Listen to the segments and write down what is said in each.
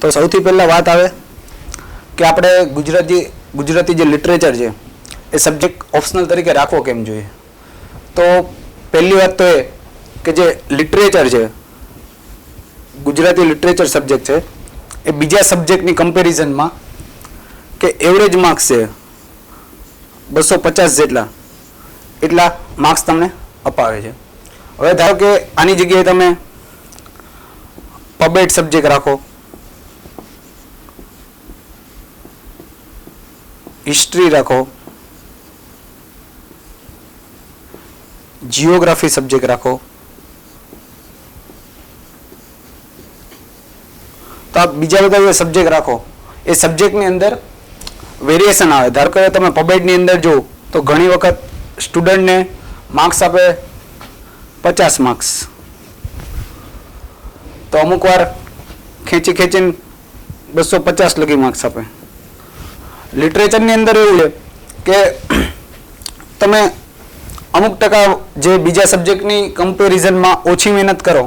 તો સૌથી પહેલા વાત આવે કે આપણે ગુજરાતી જે લિટરેચર છે એ સબ્જેક્ટ ઓપ્શનલ તરીકે રાખવો કેમ જોઈએ. તો પહેલી વાત તો એ કે જે લિટરેચર છે, ગુજરાતી લિટરેચર સબ્જેક્ટ છે એ બીજા સબ્જેક્ટની કમ્પેરિઝનમાં કે એવરેજ માર્ક્સ છે 250 જેટલા, એટલા માર્ક્સ તમને અપાવે છે. હવે ધારો કે આની જગ્યાએ તમે પબેટ સબ્જેક્ટ રાખો, હિસ્ટ્રી રાખો, જીઓગ્રાફી સબ્જેક્ટ રાખો, તો આ બીજા બધા જે સબ્જેક્ટ રાખો એ સબ્જેક્ટની અંદર વેરિએશન આવે. ધારો કે તમે પબેટની અંદર જો તો ઘણી વખત સ્ટુડન્ટને માર્ક્સ આપે 50 માર્ક્સ, તો અમુક વાર ખેંચીને 250 લગી માર્ક્સ આપે. લિટરેચરની અંદર એવું છે કે તમે અમુક ટકા જે બીજા સબ્જેક્ટની કમ્પેરિઝનમાં ઓછી મહેનત કરો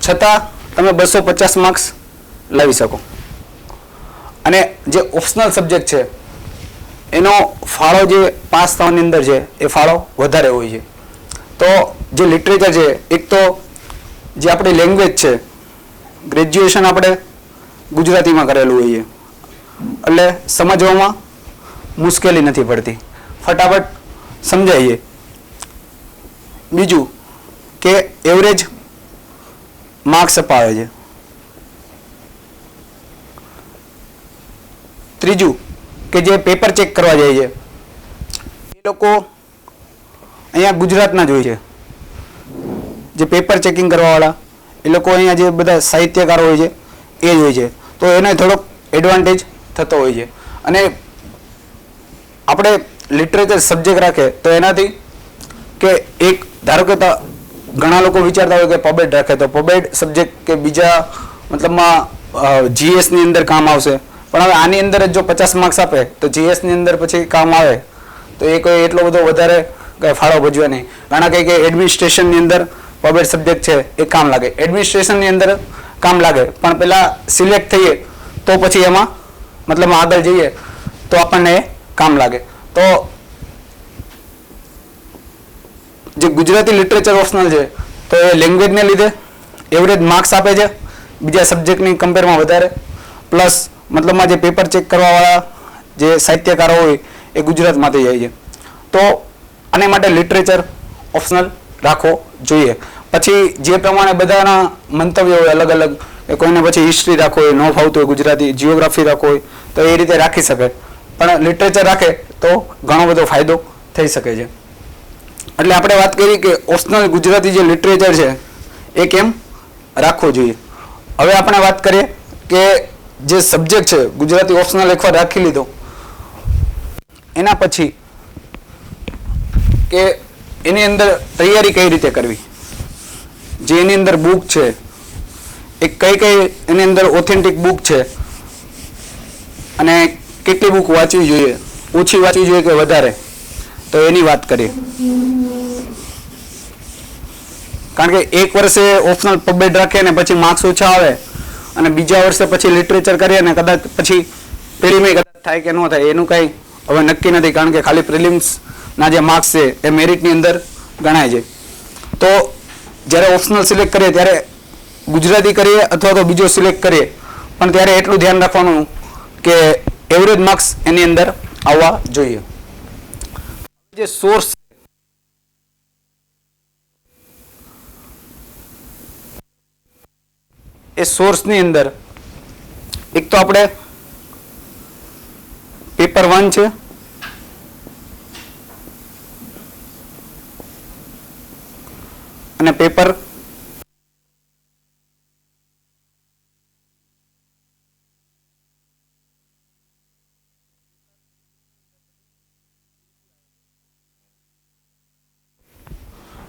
છતાં તમે 250 માર્ક્સ લાવી શકો. અને જે ઓપ્શનલ સબ્જેક્ટ છે એનો ફાળો જે પાસ થવાની અંદર છે એ ફાળો વધારે હોય છે. તો જે લિટરેચર છે, એક તો જે આપણી લેંગ્વેજ છે, ગ્રેજ્યુએશન આપણે ગુજરાતીમાં કરેલું હોઈએ એટલે સમજવામાં મુશ્કેલી નથી પડતી, ફટાફટ સમજાઈએ. બીજું કે એવરેજ માર્ક્સ અપાવે છે. ત્રીજું કે જે પેપર ચેક કરવા જાય છે એ લોકો અહીંયા ગુજરાતના જ હોય છે. જે પેપર ચેકિંગ કરવાવાળા એ લોકો અહીંયા જે બધા સાહિત્યકારો હોય છે એ જ હોય છે. તો એને થોડોક એડવાન્ટેજ થતો હોય છે. અને આપણે લિટરેચર સબ્જેક્ટ રાખે તો એનાથી કે એક ધારો કે ઘણા લોકો વિચારતા હોય કે પબેટ રાખે તો પબેટ સબ્જેક્ટ કે બીજા મતલબમાં જીએસની અંદર કામ આવશે, પણ હવે આની અંદર જ જો 50 માર્ક્સ આપે તો જીએસની અંદર પછી કામ આવે તો એ કોઈ એટલો બધો વધારે કંઈ ફાળો ભજવે નહીં. ઘણા કંઈ કે એડમિનિસ્ટ્રેશનની અંદર પબેટ સબ્જેક્ટ છે એ કામ લાગે, એડમિનિસ્ટ્રેશનની અંદર કામ લાગે, પણ પહેલાં સિલેક્ટ થઈએ તો પછી એમાં મતલબ આગળ જઈએ તો આપણને એ કામ લાગે. તો જે ગુજરાતી લિટરેચર ઓપ્શનલ છે તો એ લેંગ્વેજને લીધે એવરેજ માર્ક્સ આપે છે બીજા સબ્જેક્ટની કમ્પેરમાં વધારે, પ્લસ મતલબમાં જે પેપર ચેક કરવાવાળા જે સાહિત્યકારો હોય એ ગુજરાતમાંથી જાય છે. તો આને માટે લિટરેચર ઓપ્શનલ રાખવો જોઈએ. પછી જે પ્રમાણે બધાના મંતવ્યો હોય અલગ અલગ, એ કોઈને પછી હિસ્ટ્રી રાખવો હોય, ન ફાવતું હોય ગુજરાતી, જીઓગ્રાફી રાખવો હોય તો એ રીતે રાખી શકે, પણ લિટરેચર રાખે તો ઘણો બધો ફાયદો થઈ શકે છે. એટલે આપણે વાત કરી કે ઓપ્શનલ ગુજરાતી જે લિટરેચર છે એ કેમ રાખવું જોઈએ. હવે આપણે વાત કરીએ કે જે સબ્જેક્ટ છે ગુજરાતી ઓપ્શનલ એકવાર રાખી લીધો એના પછી કે એની અંદર તૈયારી કઈ રીતે કરવી, જે એની અંદર બુક છે એ કઈ એની અંદર ઓથેન્ટિક બુક છે અને કેટલી બુક વાંચવી જોઈએ, ઓછી વાંચવી જોઈએ કે વધારે, તો એની વાત કરીએ. કારણ કે એક વર્ષે ઓપ્શનલ પબેટ રાખે ને પછી માર્ક્સ ઓછા આવે અને બીજા વર્ષે પછી લિટરેચર કરીએ ને કદાચ પછી પ્રિલિમ કદાચ થાય કે ન થાય એનું કંઈ હવે નક્કી નથી, કારણ કે ખાલી પ્રિલિમ્સના જે માર્ક્સ છે એ મેરિટની અંદર ગણાય છે. તો જ્યારે ઓપ્શનલ સિલેક્ટ કરીએ ત્યારે ગુજરાતી કરીએ અથવા તો બીજો સિલેક્ટ કરીએ, પણ ત્યારે એટલું ધ્યાન રાખવાનું કે એવરેજ માર્ક્સ એની અંદર આવવા જોઈએ. જે સોર્સ એ સોર્સની અંદર એક તો આપણે પેપર 1 છે, અને પેપર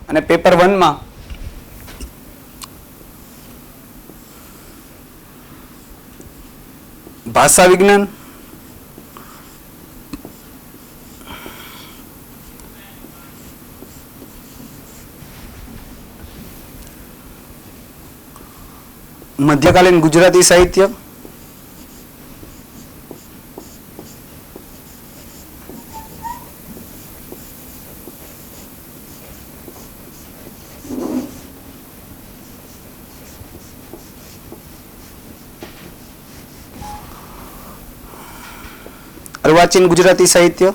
અને પેપર 1 માં ભાષા વિજ્ઞાન, મધ્યકાલીન ગુજરાતી સાહિત્ય, અર્વાચીન ગુજરાતી સાહિત્ય,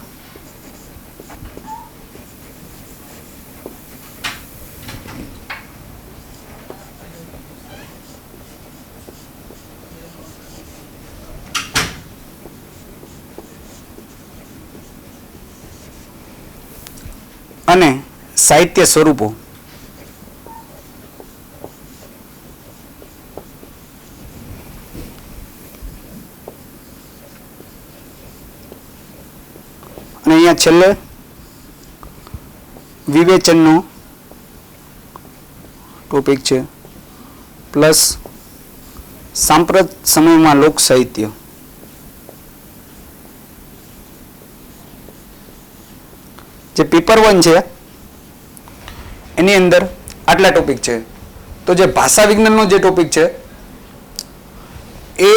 અને સાહિત્ય સ્વરૂપો. અને અહીંયા છેલ્લે વિવેચનનો ટોપિક છે, પ્લસ સાંપ્રત સમયમાં લોક સાહિત્ય. જે પેપર 1 છે એની અંદર આટલા ટોપિક છે. તો જે ભાષા વિજ્ઞાનનો જે ટોપિક છે એ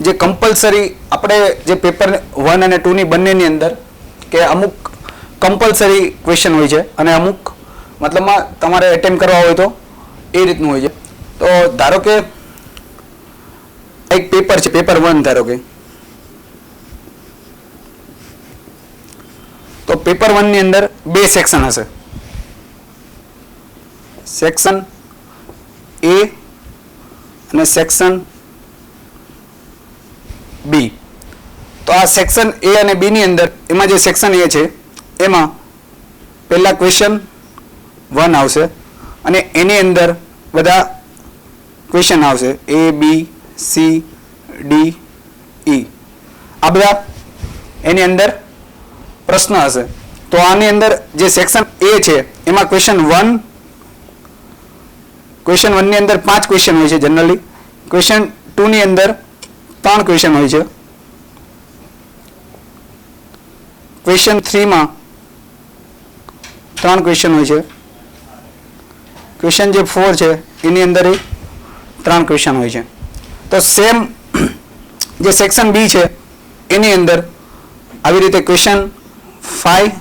જે કમ્પલસરી આપણે જે પેપર 1 અને 2 ની બંનેની અંદર કે અમુક કમ્પલસરી ક્વેશ્ચન હોય છે અને અમુક મતલબમાં તમારે એટેમ્પ કરવા હોય તો એ રીતનું હોય છે. તો ધારો કે એક પેપર છે, પેપર 1 ધારો કે, તો પેપર 1 ની અંદર 2 સેક્શન હશે, સેક્શન એ અને સેક્શન બી. તો આ સેક્શન એ અને બી ની અંદર એમાં જે સેક્શન એ છે એમાં પહેલા ક્વેશ્ચન 1 આવશે અને એની અંદર બધા ક્વેશ્ચન આવશે એ બી સી ડી ઈ, આ બધા એની અંદર પ્રશ્ન હશે. તો આની અંદર જે સેક્શન એ છે એમાં ક્વેશ્ચન 1 ની અંદર 5 ક્વેશ્ચન હોય છે જનરલી. ક્વેશ્ચન 2 ની અંદર 3 ક્વેશ્ચન હોય છે. ક્વેશ્ચન 3 માં 3 ક્વેશ્ચન હોય છે. ક્વેશ્ચન જે 4 છે એની અંદર 3 ક્વેશ્ચન હોય છે. તો સેમ જે સેક્શન બી છે એની અંદર આવી રીતે ક્વેશ્ચન 5,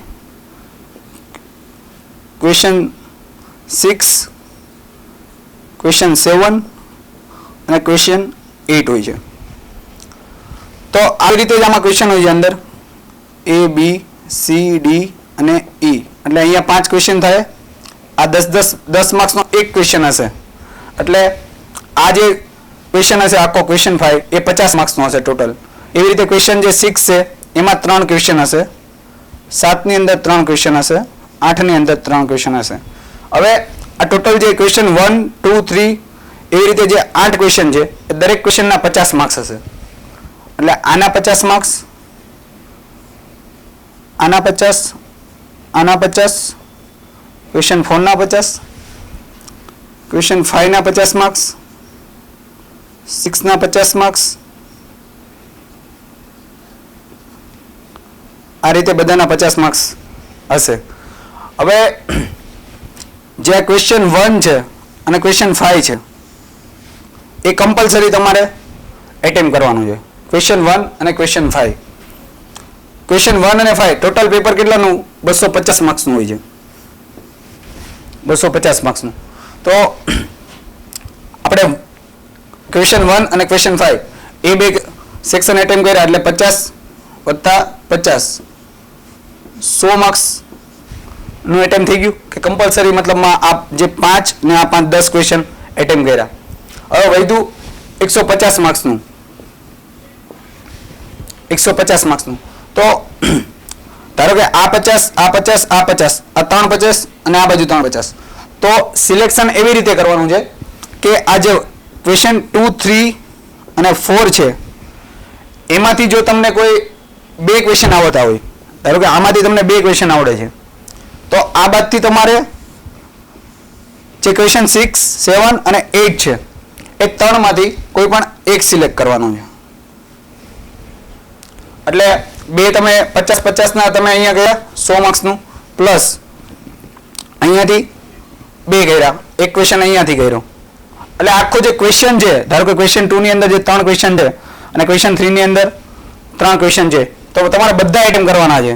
ક્વેશ્ચન 6, ક્વેશ્ચન 7 અને ક્વેશ્ચન 8 હોય છે. તો આવી રીતે જ આમાં ક્વેશ્ચન હોય છે અંદર એ બી સી ડી અને ઈ. એટલે અહીંયા 5 ક્વેશ્ચન થાય. આ 10 માર્ક્સનો એક ક્વેશ્ચન હશે. એટલે આ જે ક્વેશ્ચન હશે આખો ક્વેશ્ચન 5 એ 50 માર્ક્સનો હશે ટોટલ. એવી રીતે ક્વેશ્ચન જે 6 છે એમાં 3 ક્વેશ્ચન હશે, 7 ની અંદર 3 ક્વેશ્ચન હશે, 8 ની અંદર 3 ક્વેશ્ચન હશે. હવે આ ટોટલ જે ક્વેશ્ચન 1, 2, 3 એવી રીતે જે 8 ક્વેશ્ચન છે એ દરેક ક્વેશ્ચનના 50 માર્ક્સ હશે. એટલે આના 50 માર્ક્સ, આના 50, આના 50, ક્વેશ્ચન 4 ના 50, ક્વેશ્ચન 5 ના 50 માર્ક્સ, 6 ના 50 માર્ક્સ, આ રીતે બધાના 50 માર્ક્સ હશે. હવે જે ક્વેશ્ચન 1 છે અને ક્વેશ્ચન 5 છે એ કમ્પલસરી તમારે એટેમ્પ કરવાનું છે. ક્વેશ્ચન 1 અને ક્વેશ્ચન 5, ક્વેશ્ચન 1 અને 5 ટોટલ પેપર કેટલાનું 250 માર્ક્સનું હોય છે, 250 માર્ક્સનું. તો આપણે ક્વેશ્ચન 1 અને ક્વેશ્ચન 5 એ બે સેક્શન એટેમ્પ કર્યા એટલે 50 વત્તા 50 100 માર્ક્સ નું એટેમ્પ થઈ ગયું કે કમ્પલસરી. મતલબમાં આ જે 5 ને આ 5 10 ક્વેશ્ચન એટેમ્પ કર્યા. હવે વધ્યું 150 માર્ક્સનું, 150 માર્ક્સનું. તો ધારો કે આ 50, આ 50, આ 50, આ 3 50 અને આ બાજુ 3 50. તો સિલેક્શન એવી રીતે કરવાનું છે કે આ જે ક્વેશ્ચન 2, 3 અને 4 છે એમાંથી જો તમને કોઈ 2 ક્વેશ્ચન આવડતા હોય, ધારો કે આમાંથી તમને 2 ક્વેશ્ચન આવડે છે, તો આ બાદથી તમારે જે ક્વેશ્ચન 6, 7 અને 8 છે એ 3 માંથી કોઈ પણ એક સિલેક્ટ કરવાનું છે. એટલે 2 તમે 50-50 ના તમે અહીંયા ગયા 100 માર્ક્સનું, પ્લસ અહીંયાથી 2 કર્યા, એક ક્વેશ્ચન અહીંયાથી કર્યો. એટલે આખો જે ક્વેશ્ચન છે, ધારો કે ક્વેશ્ચન 2 ની અંદર જે 3 ક્વેશ્ચન છે અને ક્વેશ્ચન 3 ની અંદર 3 ક્વેશ્ચન છે, તો તમારે બધા આઈટમ કરવાના છે.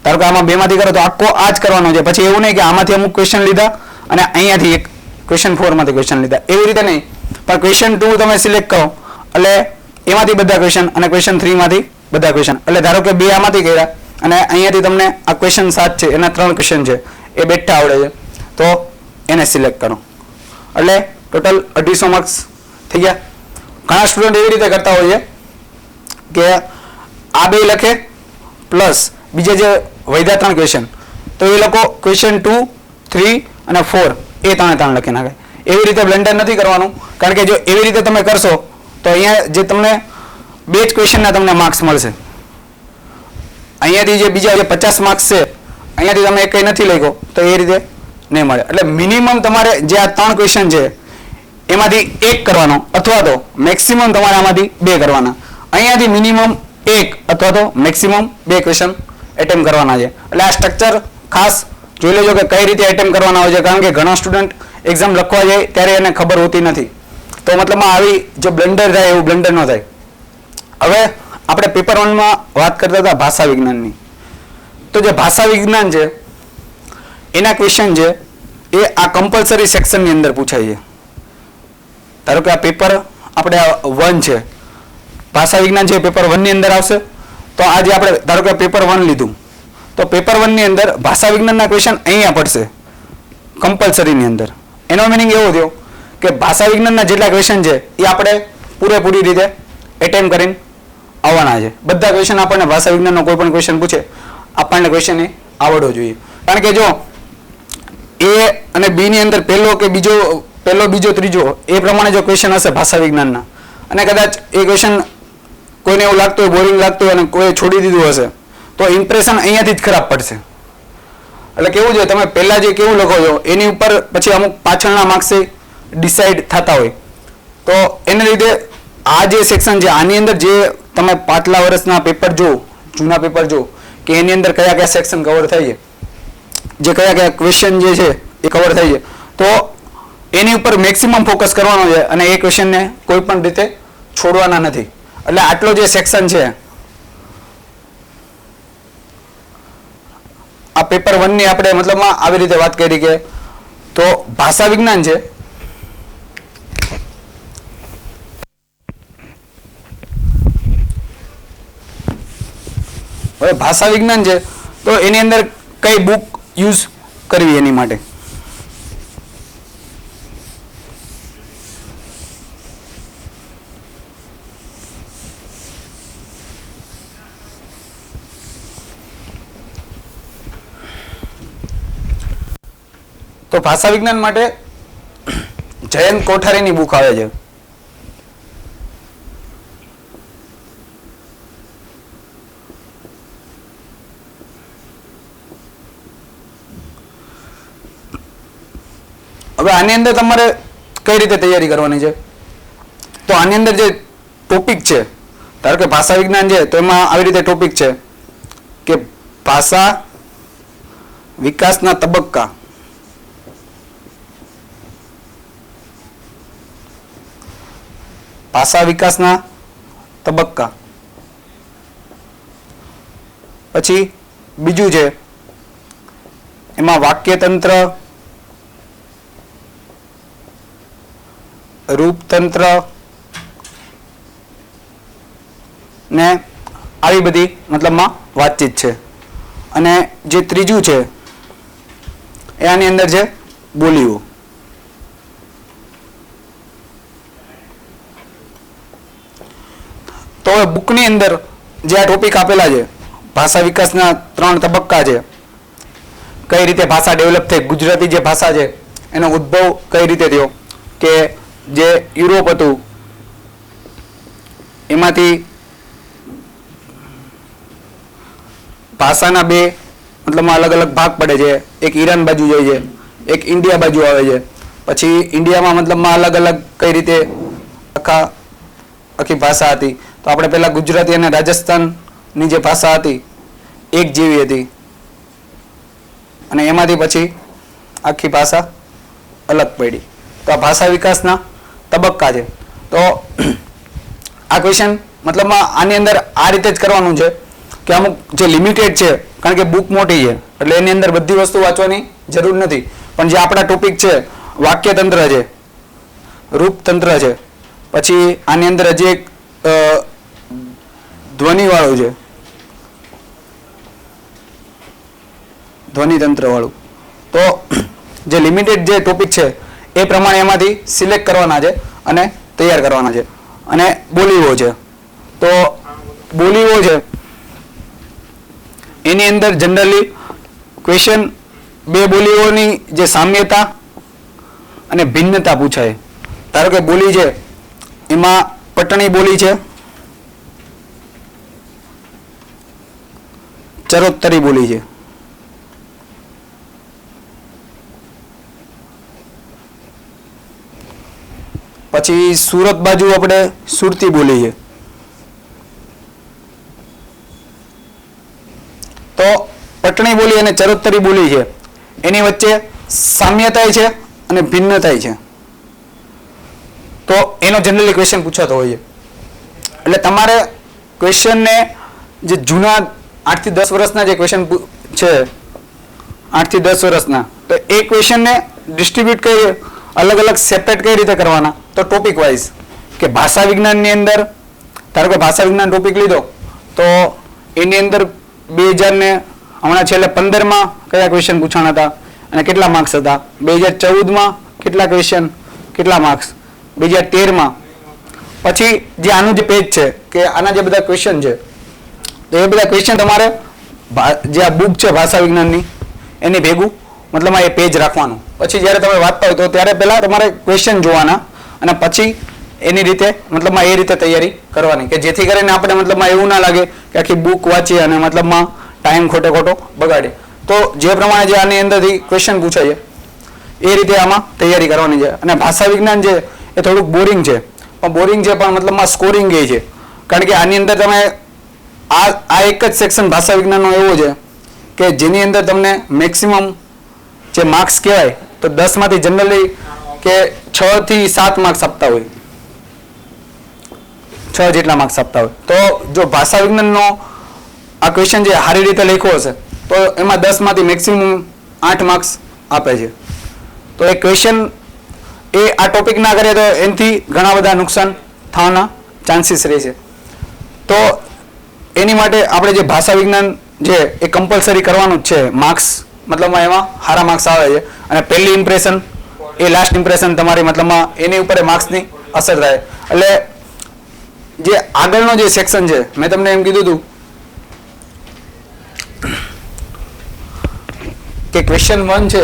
ધારો કે આમાં 2 માંથી કરો તો આખો આ જ કરવાનો છે. પછી એવું નહીં કે આમાંથી અમુક ક્વેશ્ચન લીધા અને અહીંયાથી એક ક્વેશ્ચન 4 માંથી ક્વેશ્ચન લીધા, એવી રીતે નહીં. પણ ક્વેશ્ચન 2 તમે સિલેક્ટ કરો એટલે એમાંથી બધા ક્વેશ્ચન અને ક્વેશ્ચન 3 માંથી બધા ક્વેશ્ચન. એટલે ધારો કે 2 આમાંથી કર્યા અને અહીંયાથી તમને આ ક્વેશ્ચન 7 છે એના 3 ક્વેશ્ચન છે એ બેઠા આવડે છે તો એને સિલેક્ટ કરો. એટલે ટોટલ 250 માર્ક્સ થઈ ગયા. ઘણા સ્ટુડન્ટ એવી રીતે કરતા હોય છે કે આ 2 લખે પ્લસ બીજા જે વધ્યા 3 ક્વેશ્ચન તો એ લોકો ક્વેશ્ચન 2, 3 અને 4 એ 3 લખી નાખે. એવી રીતે બ્લેન્ડર નથી કરવાનું, કારણ કે જો એવી રીતે તમે કરશો તો અહીંયા જે તમને 2 જ ક્વેશ્ચનના તમને માર્ક્સ મળશે. અહીંયાથી જે બીજા જે 50 માર્ક્સ છે અહીંયાથી તમે એક કંઈ નથી લખ્યો તો એ રીતે નહીં મળે. એટલે મિનિમમ તમારે જે આ 3 ક્વેશ્ચન છે એમાંથી 1 કરવાનો અથવા તો મેક્સિમમ તમારે આમાંથી 2 કરવાના. અહીંયાથી મિનિમમ 1 અથવા તો મેક્સિમમ 2 ક્વેશ્ચન એટેમ્પ કરવાના છે. એટલે આ સ્ટ્રક્ચર ખાસ જોઈ લેજો કે કઈ રીતે એટેમ્પ કરવાના હોય છે, કારણ કે ઘણા સ્ટુડન્ટ એક્ઝામ લખવા જાય ત્યારે એને ખબર હોતી નથી. તો મતલબમાં આવી જે બ્લન્ડર થાય એવું બ્લન્ડર ન થાય. હવે આપણે પેપર 1 માં વાત કરતા હતા ભાષા વિજ્ઞાનની. તો જે ભાષા વિજ્ઞાન છે એના ક્વેશ્ચન છે એ આ કમ્પલસરી સેક્શનની અંદર પૂછાય છે. ધારો કે આ પેપર આપણે 1 છે, ભાષા વિજ્ઞાન છે પેપર 1 ની અંદર આવશે. તો આજે આપણે ધારો કે પેપર 1 લીધું તો પેપર 1 ની અંદર ભાષા વિજ્ઞાનના ક્વેશ્ચન અહીંયા પડશે કમ્પલસરીની અંદર. એનો મિનિંગ એવો થયો કે ભાષા વિજ્ઞાનના જેટલા ક્વેશ્ચન છે એ આપણે પૂરેપૂરી રીતે એટેમ્પ કરીને આવવાના છે. બધા ક્વેશ્ચન આપણને ભાષા વિજ્ઞાનનો કોઈ પણ ક્વેશ્ચન પૂછે આપણને ક્વેશ્ચન એ આવડવો જોઈએ. કારણ કે જો એ અને બી ની અંદર પહેલો, બીજો, ત્રીજો એ પ્રમાણે જો ક્વેશ્ચન હશે ભાષા વિજ્ઞાનના અને કદાચ એ ક્વેશ્ચન કોઈને એવું લાગતું હોય બોરિંગ લાગતું હોય અને કોઈ છોડી દીધું હશે તો ઇમ્પ્રેશન અહીંયાથી જ ખરાબ પડશે. એટલે કેવું છે તમે પહેલા જે કેવું લખો છો એની ઉપર પછી અમુક પાછળના માર્ક્સ ડિસાઇડ થતા હોય. તો એને લીધે આ જે સેક્શન છે આની અંદર જે તમે પાછલા વર્ષના પેપર જો, જૂના પેપર જો કે એની અંદર કયા કયા સેક્શન કવર થાય છે, જે કયા કયા ક્વેશ્ચન જે છે એ કવર થાય છે, તો એની ઉપર મેક્સિમમ ફોકસ કરવાનો છે અને એ ક્વેશ્ચનને કોઈ પણ રીતે છોડવાના નથી. એટલે આટલો જે સેક્શન છે આ પેપર 1 ની આપણે મતલબમાં આવી રીતે વાત કરી કે તો ભાષા વિજ્ઞાન છે હવે ભાષા વિજ્ઞાન છે તો એની અંદર કઈ બુક યુઝ કરવી એની માટે. તો ભાષા વિજ્ઞાન માટે જયંત કોઠારીની બુક આવે છે. હવે આની અંદર તમારે કઈ રીતે તૈયારી કરવાની છે તો આની અંદર જે ટોપિક છે ધારો કે ભાષા વિજ્ઞાન છે તો એમાં આવી રીતે ટોપિક છે કે ભાષા વિકાસના તબક્કા, ભાષા વિકાસના તબક્કા. પછી બીજું છે એમાં વાક્યતંત્ર, રૂપતંત્ર ને આવી બધી મતલબમાં વાતચીત છે. અને જે ત્રીજું છે એ આની અંદર છે બોલીઓ. તો હવે બુકની અંદર જે આ ટોપિક આપેલા છે ભાષા વિકાસના 3 તબક્કા છે, કઈ રીતે ભાષા ડેવલપ થઈ, ગુજરાતી જે ભાષા છે એનો ઉદ્ભવ કઈ રીતે થયો, કે જે યુરોપ હતું એમાંથી ભાષાના 2 મતલબમાં અલગ અલગ ભાગ પડે છે. એક ઈરાન બાજુ જાય છે, એક ઇન્ડિયા બાજુ આવે છે. પછી ઇન્ડિયામાં મતલબમાં અલગ અલગ કઈ રીતે આખી ભાષા હતી. તો આપણે પહેલા ગુજરાતી અને રાજસ્થાનની જે ભાષા હતી એક જેવી હતી અને એમાંથી પછી આખી ભાષા અલગ પડી. તો આ ભાષા વિકાસના તબક્કા છે. તો આ ક્વેશ્ચન મતલબમાં આની અંદર આ રીતે જ કરવાનું છે કે અમુક જે લિમિટેડ છે, કારણ કે બુક મોટી છે એટલે એની અંદર બધી વસ્તુ વાંચવાની જરૂર નથી, પણ જે આપણા ટોપિક છે વાક્યતંત્ર છે, રૂપતંત્ર છે, પછી આની અંદર હજી એક ધ્વનિવાળું છે, ધ્વનિતંત્ર વાળું. તો જે લિમિટેડ જે ટોપિક છે એ પ્રમાણે એમાંથી સિલેક્ટ કરવાના છે અને તૈયાર કરવાના છે. અને બોલીઓ છે, તો બોલીઓ છે એની અંદર જનરલી ક્વેશ્ચન બે બોલીઓની જે સામ્યતા અને ભિન્નતા પૂછાય. ધારો કે બોલી છે એમાં પટણી બોલી છે, ચરોતરી બોલી છે. પછી સુરત બાજુ આપણે સુરતી બોલી છે. તો પટણી બોલી અને ચરોતરી બોલી છે એની વચ્ચે સામ્યતા છે અને ભિન્નતા છે. તો એનો જનરલી ક્વેશ્ચન પૂછાતો હોય છે. એટલે તમારે ક્વેશ્ચનને જે જૂના 8 થી 10 વર્ષના જે ક્વેશ્ચન છે, 8 થી 10 વર્ષના, તો એ ક્વેશ્ચનને ડિસ્ટ્રીબ્યુટ કરી અલગ અલગ સેપરેટ કઈ રીતે કરવાના, તો ટોપિક વાઇઝ. કે ભાષા વિજ્ઞાનની અંદર ધારો કે ભાષા વિજ્ઞાન ટોપિક લીધો તો એની અંદર 2000 ને હમણાં છેલ્લે 15માં કયા ક્વેશ્ચન પૂછાણા હતા અને કેટલા માર્ક્સ હતા, 2014માં કેટલા ક્વેશ્ચન કેટલા માર્ક્સ, 2013માં. પછી જે આનું જે પેજ છે કે આના જે બધા ક્વેશ્ચન છે તો એ બધા ક્વેશ્ચન તમારે જે આ બુક છે ભાષા વિજ્ઞાનની એની ભેગું મતલબ એ પેજ રાખવાનું. પછી જ્યારે તમે વાંચતા હોય તો ત્યારે પહેલા તમારે ક્વેશ્ચન જોવાના અને પછી એની રીતે મતલબમાં એ રીતે તૈયારી કરવાની કે જેથી કરીને આપણે મતલબમાં એવું ના લાગે કે આખી બુક વાંચીએ અને મતલબમાં ટાઈમ ખોટો બગાડે. તો જે પ્રમાણે જે આની અંદરથી ક્વેશ્ચન પૂછાય એ રીતે આમાં તૈયારી કરવાની છે. અને ભાષા વિજ્ઞાન છે એ થોડુંક બોરિંગ છે, પણ બોરિંગ છે પણ મતલબમાં સ્કોરિંગ એ છે. કારણ કે આની અંદર તમે આ એક જ સેક્શન ભાષા વિજ્ઞાનનો એવો છે કે જેની અંદર તમને મેક્સિમમ જે માર્ક્સ કહેવાય તો 10 માંથી જનરલી કે 6 થી 7 માર્ક્સ આપતા હોય, 6 જેટલા માર્ક્સ આપતા હોય. તો જો ભાષા વિજ્ઞાનનો આ ક્વેશ્ચન જે સારી રીતે લખ્યો હશે તો એમાં 10 માંથી મેક્સિમમ 8 માર્ક્સ આપે છે. તો એ ક્વેશ્ચન એ આ ટોપિક ના કરે તો એનાથી ઘણા બધા નુકસાન થવાના ચાન્સીસ રહે છે. તો એની માટે આપણે જે ભાષા વિજ્ઞાન જે એ કમ્પલસરી કરવાનું જ છે. માર્ક્સ મતલબમાં એમાં સારા માર્ક્સ આવે છે અને પહેલી ઇમ્પ્રેશન એ લાસ્ટ ઇમ્પ્રેશન તમારી મતલબમાં એની ઉપર માર્ક્સની અસર થાય. એટલે જે આગળનો જે સેક્શન છે મેં તમને એમ કીધું હતું કે ક્વેશ્ચન 1 છે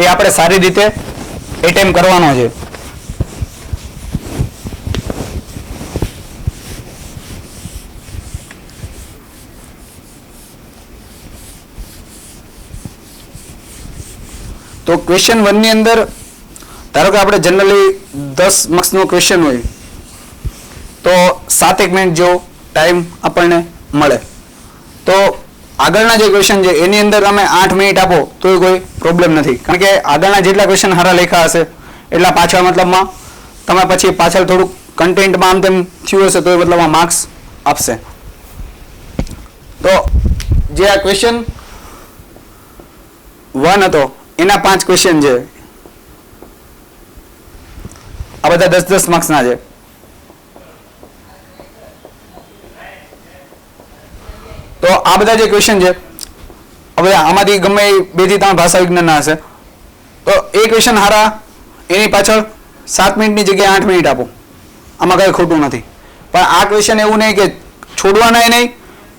એ આપણે સારી રીતે એટેમ્પ કરવાનો છે. તો ક્વેશ્ચન 1 ની અંદર ધારો કે આપણે જનરલી 10 માર્ક્સનો ક્વેશ્ચન હોય તો 7 મિનિટ જેવો ટાઈમ આપણને મળે. તો આગળના જે ક્વેશ્ચન છે એની અંદર તમે 8 મિનિટ આપો તો કોઈ પ્રોબ્લેમ નથી. કારણ કે આગળના જેટલા ક્વેશ્ચન સારા લખ્યા હશે એટલા પાછળ મતલબમાં તમે પછી પાછળ થોડુંક કન્ટેન્ટમાં આમ તેમ થયું હશે તો એ મતલબમાં માર્ક્સ આપશે. તો જે આ ક્વેશ્ચન 1 હતો એના 5 ક્વેશ્ચન છે આ બધા 10-10 માર્ક્સના છે. તો આ બધા જે ક્વેશ્ચન છે હવે આમાંથી ગમે 2 થી 3 ભાષા વિજ્ઞાનના હશે તો એ ક્વેશ્ચન હારા એની પાછળ 7 મિનિટની જગ્યાએ 8 મિનિટ આપો, આમાં કંઈ ખોટું નથી. પણ આ ક્વેશ્ચન એવું નહીં કે છોડવાના નહીં,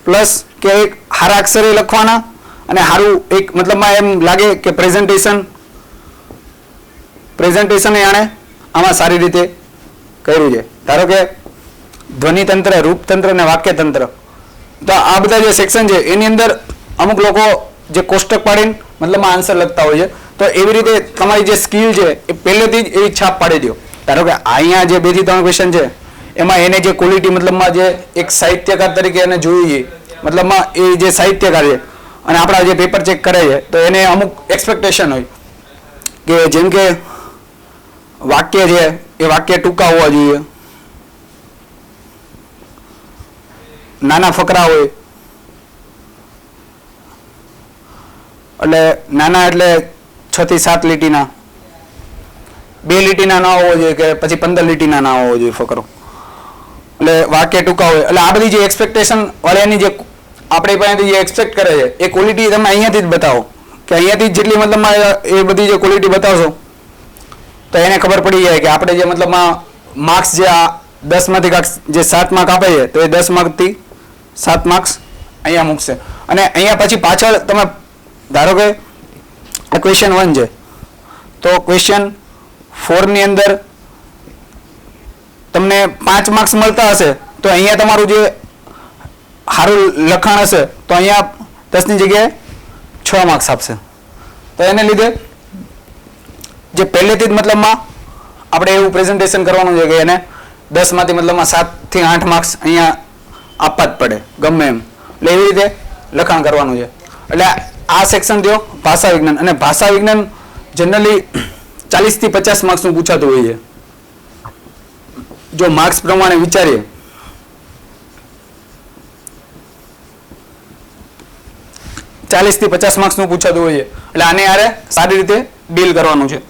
પ્લસ કે એક હારા અક્ષરે લખવાના અને સારું એક મતલબમાં એમ લાગે કે પ્રેઝન્ટેશન આણે આમાં સારી રીતે કર્યું છે. ધારો કે ધ્વનિતંત્ર, રૂપતંત્ર અને વાક્યતંત્ર, તો આ બધા જે સેક્શન છે એની અંદર અમુક લોકો જે કોષ્ટક પાડીને મતલબમાં આન્સર લખતા હોય છે. તો એવી રીતે તમારી જે સ્કિલ છે એ પહેલેથી જ એવી છાપ પાડી દો. ધારો કે અહીંયા જે 2 થી 3 ક્વેશ્ચન છે એમાં એને જે ક્વોલિટી મતલબમાં જે એક સાહિત્યકાર તરીકે એને જોઈએ મતલબમાં એ જે સાહિત્યકાર છે અને આપણા જે પેપર ચેક કરે છે તો એને અમુક એક્સપેક્ટેશન હોય કે જેમ કે વાક્ય છે એ વાક્ય ટૂંકા હોવા જોઈએ, નાના ફકરા હોય, એટલે નાના એટલે 6 થી 7 લીટીના, 2 લીટીના ના હોવો જોઈએ કે પછી 15 લીટીના ના હોવો જોઈએ ફકરો. એટલે વાક્ય ટૂંકા હોય. એટલે આ બધી જે એક્સપેક્ટેશન વાળાની જે આપણી પાસેથી જે એક્સપેક્ટ કરે છે એ ક્વોલિટી તમે અહીંયાથી જ બતાવો કે અહીંયાથી જેટલી મતલબમાં એ બધી જે ક્વોલિટી બતાવશો તો એને ખબર પડી જાય કે આપણે જે મતલબમાં માર્ક્સ જે આ 10માંથી જે 7 માર્ક આપે છે તો એ 10 માર્કથી 7 માર્ક્સ અહીંયા મૂકશે. અને અહીંયા પછી પાછળ તમે ધારો કે આ ક્વેશ્ચન 1 છે તો ક્વેશ્ચન 4 ની અંદર તમને 5 માર્ક્સ મળતા હશે તો અહીંયા તમારું જે સારું લખાણ હશે તો અહીંયા 10 ની જગ્યાએ 6 માર્ક્સ આપશે. તો એને લીધે જે પહેલેથી જ મતલબમાં આપણે એવું પ્રેઝન્ટેશન કરવાનું છે કે એને 10 માંથી મતલબમાં 7 થી 8 માર્ક્સ અહીંયા આપવા જ પડે ગમે એમ. એટલે એવી રીતે લખાણ કરવાનું છે. એટલે આ સેક્શન થયો ભાષા વિજ્ઞાન. અને ભાષા વિજ્ઞાન જનરલી 40 થી 50 માર્ક્સનું પૂછાતું હોય છે. જો માર્ક્સ પ્રમાણે વિચારીએ ચાલીસ થી 50 માર્ક્સનું પૂછાતું હોય છે. એટલે આને યારે સારી રીતે ડીલ કરવાનું છે.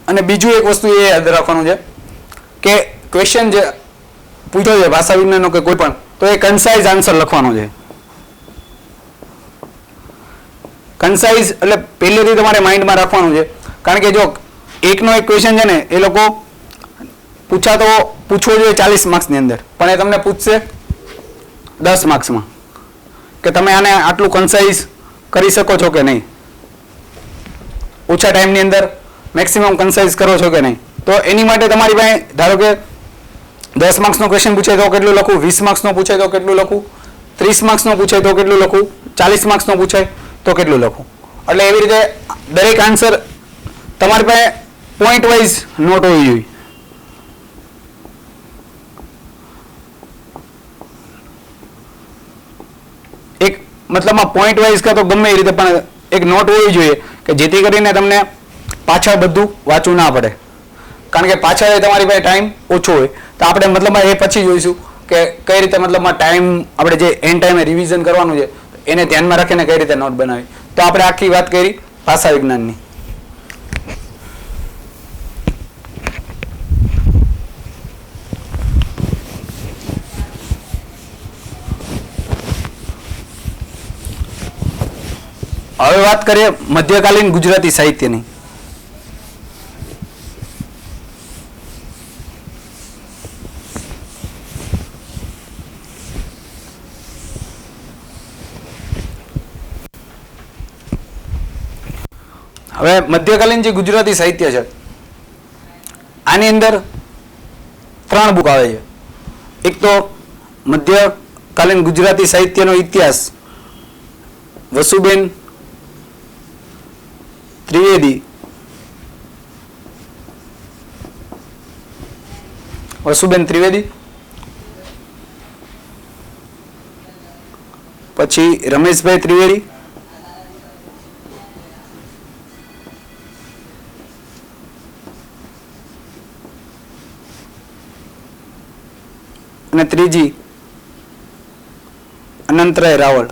અને બીજું એક વસ્તુ એ યાદ રાખવાનું છે કે ક્વેશ્ચન જે પૂછ્યો છે ભાષા વિજ્ઞાનનો કે કોઈ પણ તો એ કન્સાઇઝ આન્સર લખવાનો છે. કન્સાઇઝ એટલે પહેલેથી તમારે માઇન્ડમાં રાખવાનું છે. કારણ કે જો એકનો એક ક્વેશ્ચન છે ને એ લોકો પૂછવો જોઈએ 40 માર્ક્સની અંદર પણ એ તમને પૂછશે 10 માર્ક્સમાં કે તમે આને આટલું કન્સાઇઝ કરી શકો છો કે નહીં, ઓછા ટાઈમની અંદર મેક્સિમમ કન્સાઇઝ કરો છો કે નહીં. તો એની માટે તમારી પાસે ધારો કે 10 માર્ક્સનો ક્વેશ્ચન પૂછે તો કેટલું લખું, 20 માર્ક્સનો પૂછે તો કેટલું લખું, 30 માર્ક્સનો પૂછે તો કેટલું લખું, 40 માર્ક્સનો પૂછાય તો કેટલું લખું. એટલે એવી રીતે દરેક આન્સર તમારી પાસે પોઈન્ટ વાઇઝ નોટ હોવી જોઈએ. એક મતલબમાં પોઈન્ટ વાઇઝ કાં તો ગમે એ રીતે પણ એક નોટ હોવી જોઈએ કે જેથી કરીને તમને પાછળ બધું વાંચવું ના પડે. કારણ કે પાછળ તમારી પાસે ટાઈમ ઓછો હોય તો આપણે મતલબમાં એ પછી જોઈશું કે કઈ રીતે મતલબમાં ટાઈમ આપણે જે એન્ડ ટાઈમે રિવિઝન કરવાનું છે એને ધ્યાનમાં રાખીને કઈ રીતે નોટ બનાવી. તો આપણે આખી વાત કરી ભાષા વિજ્ઞાનની. હવે વાત કરીએ મધ્યકાલીન ગુજરાતી સાહિત્યની. હવે મધ્યકાલીન જે ગુજરાતી સાહિત્ય છે આની અંદર 3 બુક આવે છે. એક તો મધ્યકાલીન ગુજરાતી સાહિત્યનો ઇતિહાસ વસુબેન ત્રિવેદી, પછી રમેશભાઈ ત્રિવેદી, અને ત્રીજી અનંતરાય રાવળ.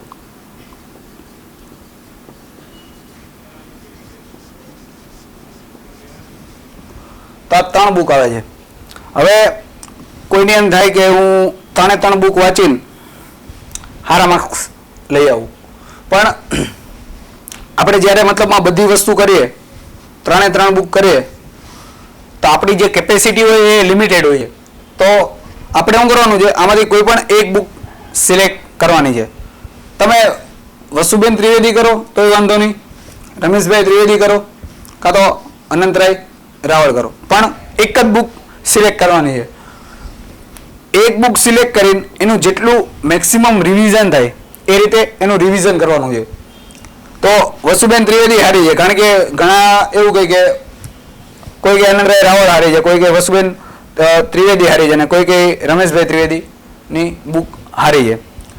તો આ 3 બુક આવે છે. હવે કોઈને એમ થાય કે હું 3 બુક વાંચીને સારા માર્ક્સ લઈ આવું, પણ આપણે જ્યારે મતલબમાં બધી વસ્તુ કરીએ 3 બુક કરીએ તો આપણી જે કેપેસિટી હોય એ લિમિટેડ હોય. તો આપણે શું કરવાનું છે, આમાંથી કોઈ પણ એક બુક સિલેક્ટ કરવાની છે. તમે વસુબેન ત્રિવેદી કરો તો વાંધો નહીં, રમેશભાઈ ત્રિવેદી કરો કાં તો અનંતરાય રાવળ કરો, પણ એક જ બુક સિલેક્ટ કરવાની છે. એક બુક સિલેક્ટ કરીને એનું જેટલું મેક્સિમમ રિવિઝન થાય એ રીતે એનું રિવિઝન કરવાનું છે. તો વસુબેન ત્રિવેદી હારી છે કારણ કે ઘણા એવું કહે કે કોઈ કે અનંતરાય રાવળ હારી છે, કોઈ કે વસુબેન ત્રિવેદી હારી છે અને કોઈ કે રમેશભાઈ ત્રિવેદીની બુક હારી છે.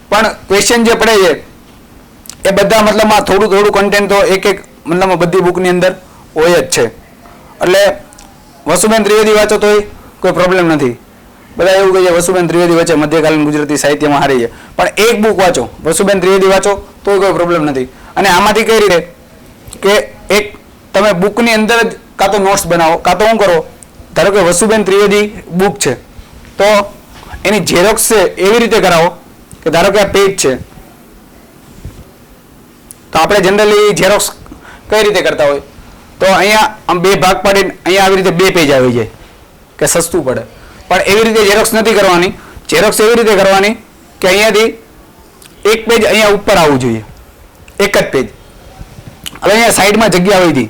પણ ક્વેશ્ચન જે પડે છે એ બધા મતલબમાં થોડું કન્ટેન્ટ તો એક મતલબમાં બધી બુકની અંદર હોય જ છે. એટલે વસુબેન ત્રિવેદી વાંચો તોય કોઈ પ્રોબ્લેમ નથી. બધા એવું કહે છે વસુબેન ત્રિવેદી વચ્ચે મધ્યકાલીન ગુજરાતી સાહિત્યમાં હારી છે, પણ એક બુક વાંચો વસુબેન ત્રિવેદી વાંચો તોય કોઈ પ્રોબ્લેમ નથી. અને આમાંથી કઈ રીતે કે એક તમે બુકની અંદર જ કાં તો નોટ્સ બનાવો કાં તો શું કરો, ધારો કે વસુબેન ત્રિવેદી બુક છે તો એની ઝેરોક્સ છે એવી રીતે કરાવો કે ધારો કે આ પેજ છે, તો આપણે જનરલી ઝેરોક્સ કઈ રીતે કરતા હોય, તો અહીંયા આમ બે ભાગ પાડીને અહીંયા આવી રીતે બે પેજ આવી જાય કે સસ્તું પડે. પણ એવી રીતે ઝેરોક્સ નથી કરવાની. ઝેરોક્સ એવી રીતે કરવાની કે અહીંયાથી એક પેજ અહીંયા ઉપર આવવું જોઈએ, એક જ પેજ. હવે અહીંયા સાઈડમાં જગ્યા આવી હતી,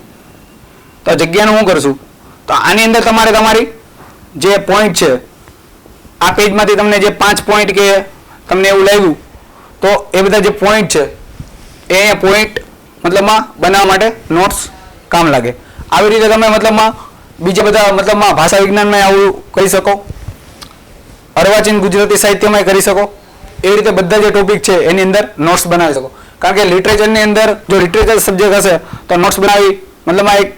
તો જગ્યાનું શું કરશું, તો આની અંદર તમારે તમારી જે પોઈન્ટ છે, આ પેજમાંથી તમને જે 5 પોઈન્ટ કે તમને એવું લાગ્યું, તો એ બધા જે પોઈન્ટ છે એ અહીંયા પોઈન્ટ મતલબમાં બનાવવા માટે નોટ્સ કામ લાગે. આવી રીતે તમે મતલબમાં બીજા બધા મતલબમાં ભાષા વિજ્ઞાનમાં આવું કરી શકો, અર્વાચીન ગુજરાતી સાહિત્યમાં કરી શકો. એવી રીતે બધા જે ટોપિક છે એની અંદર નોટ્સ બનાવી શકો. કારણ કે લિટરેચરની અંદર જો લિટરેચર સબ્જેક્ટ હશે તો નોટ્સ બનાવી મતલબમાં એક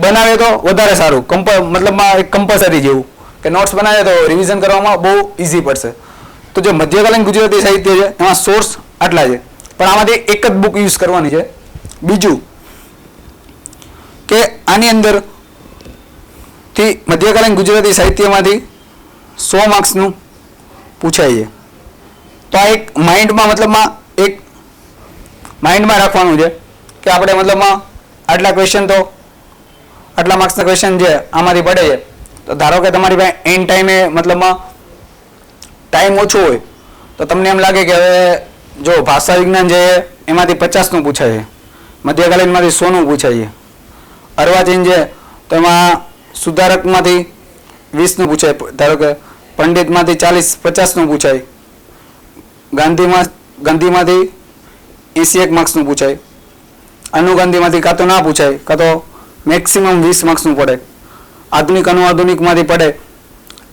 બનાવે તો વધારે સારું, મતલબમાં એક કમ્પલસરી જેવું કે નોટ્સ બનાવે તો રિવિઝન કરવામાં બહુ ઇઝી પડશે. તો જે મધ્યકાલીન ગુજરાતી સાહિત્ય છે એમાં સોર્સ આટલા છે, પણ આમાંથી એક જ બુક યુઝ કરવાની છે. બીજું કે આની અંદર થી મધ્યકાલીન ગુજરાતી સાહિત્યમાંથી 100 માર્ક્સનું પૂછાય છે. તો આ એક માઇન્ડમાં મતલબમાં એક માઇન્ડમાં રાખવાનું છે કે આપણે મતલબમાં આટલા ક્વેશ્ચન તો આટલા માર્ક્સના ક્વેશ્ચન છે આમાંથી પડે છે. તો ધારો કે તમારી પાસે એન્ડ ટાઈમે મતલબમાં ટાઈમ ઓછો હોય તો તમને એમ લાગે કે હવે જો ભાષા વિજ્ઞાન છે એમાંથી 50નું પૂછાય છે, મધ્યકાલીનમાંથી 100નું પૂછાય છે, અર્વાચીન છે તો એમાં સુધારકમાંથી 20નું પૂછાય, ધારો કે પંડિતમાંથી 40-50નું પૂછાય, ગાંધીમાંથી 81 માર્ક્સનું પૂછાય, અનુગાંધીમાંથી કાં તો ના પૂછાય કાં તો મેક્સિમમ 20 માર્ક્સનું પડે, આધુનિક અનુઆધુનિકમાંથી પડે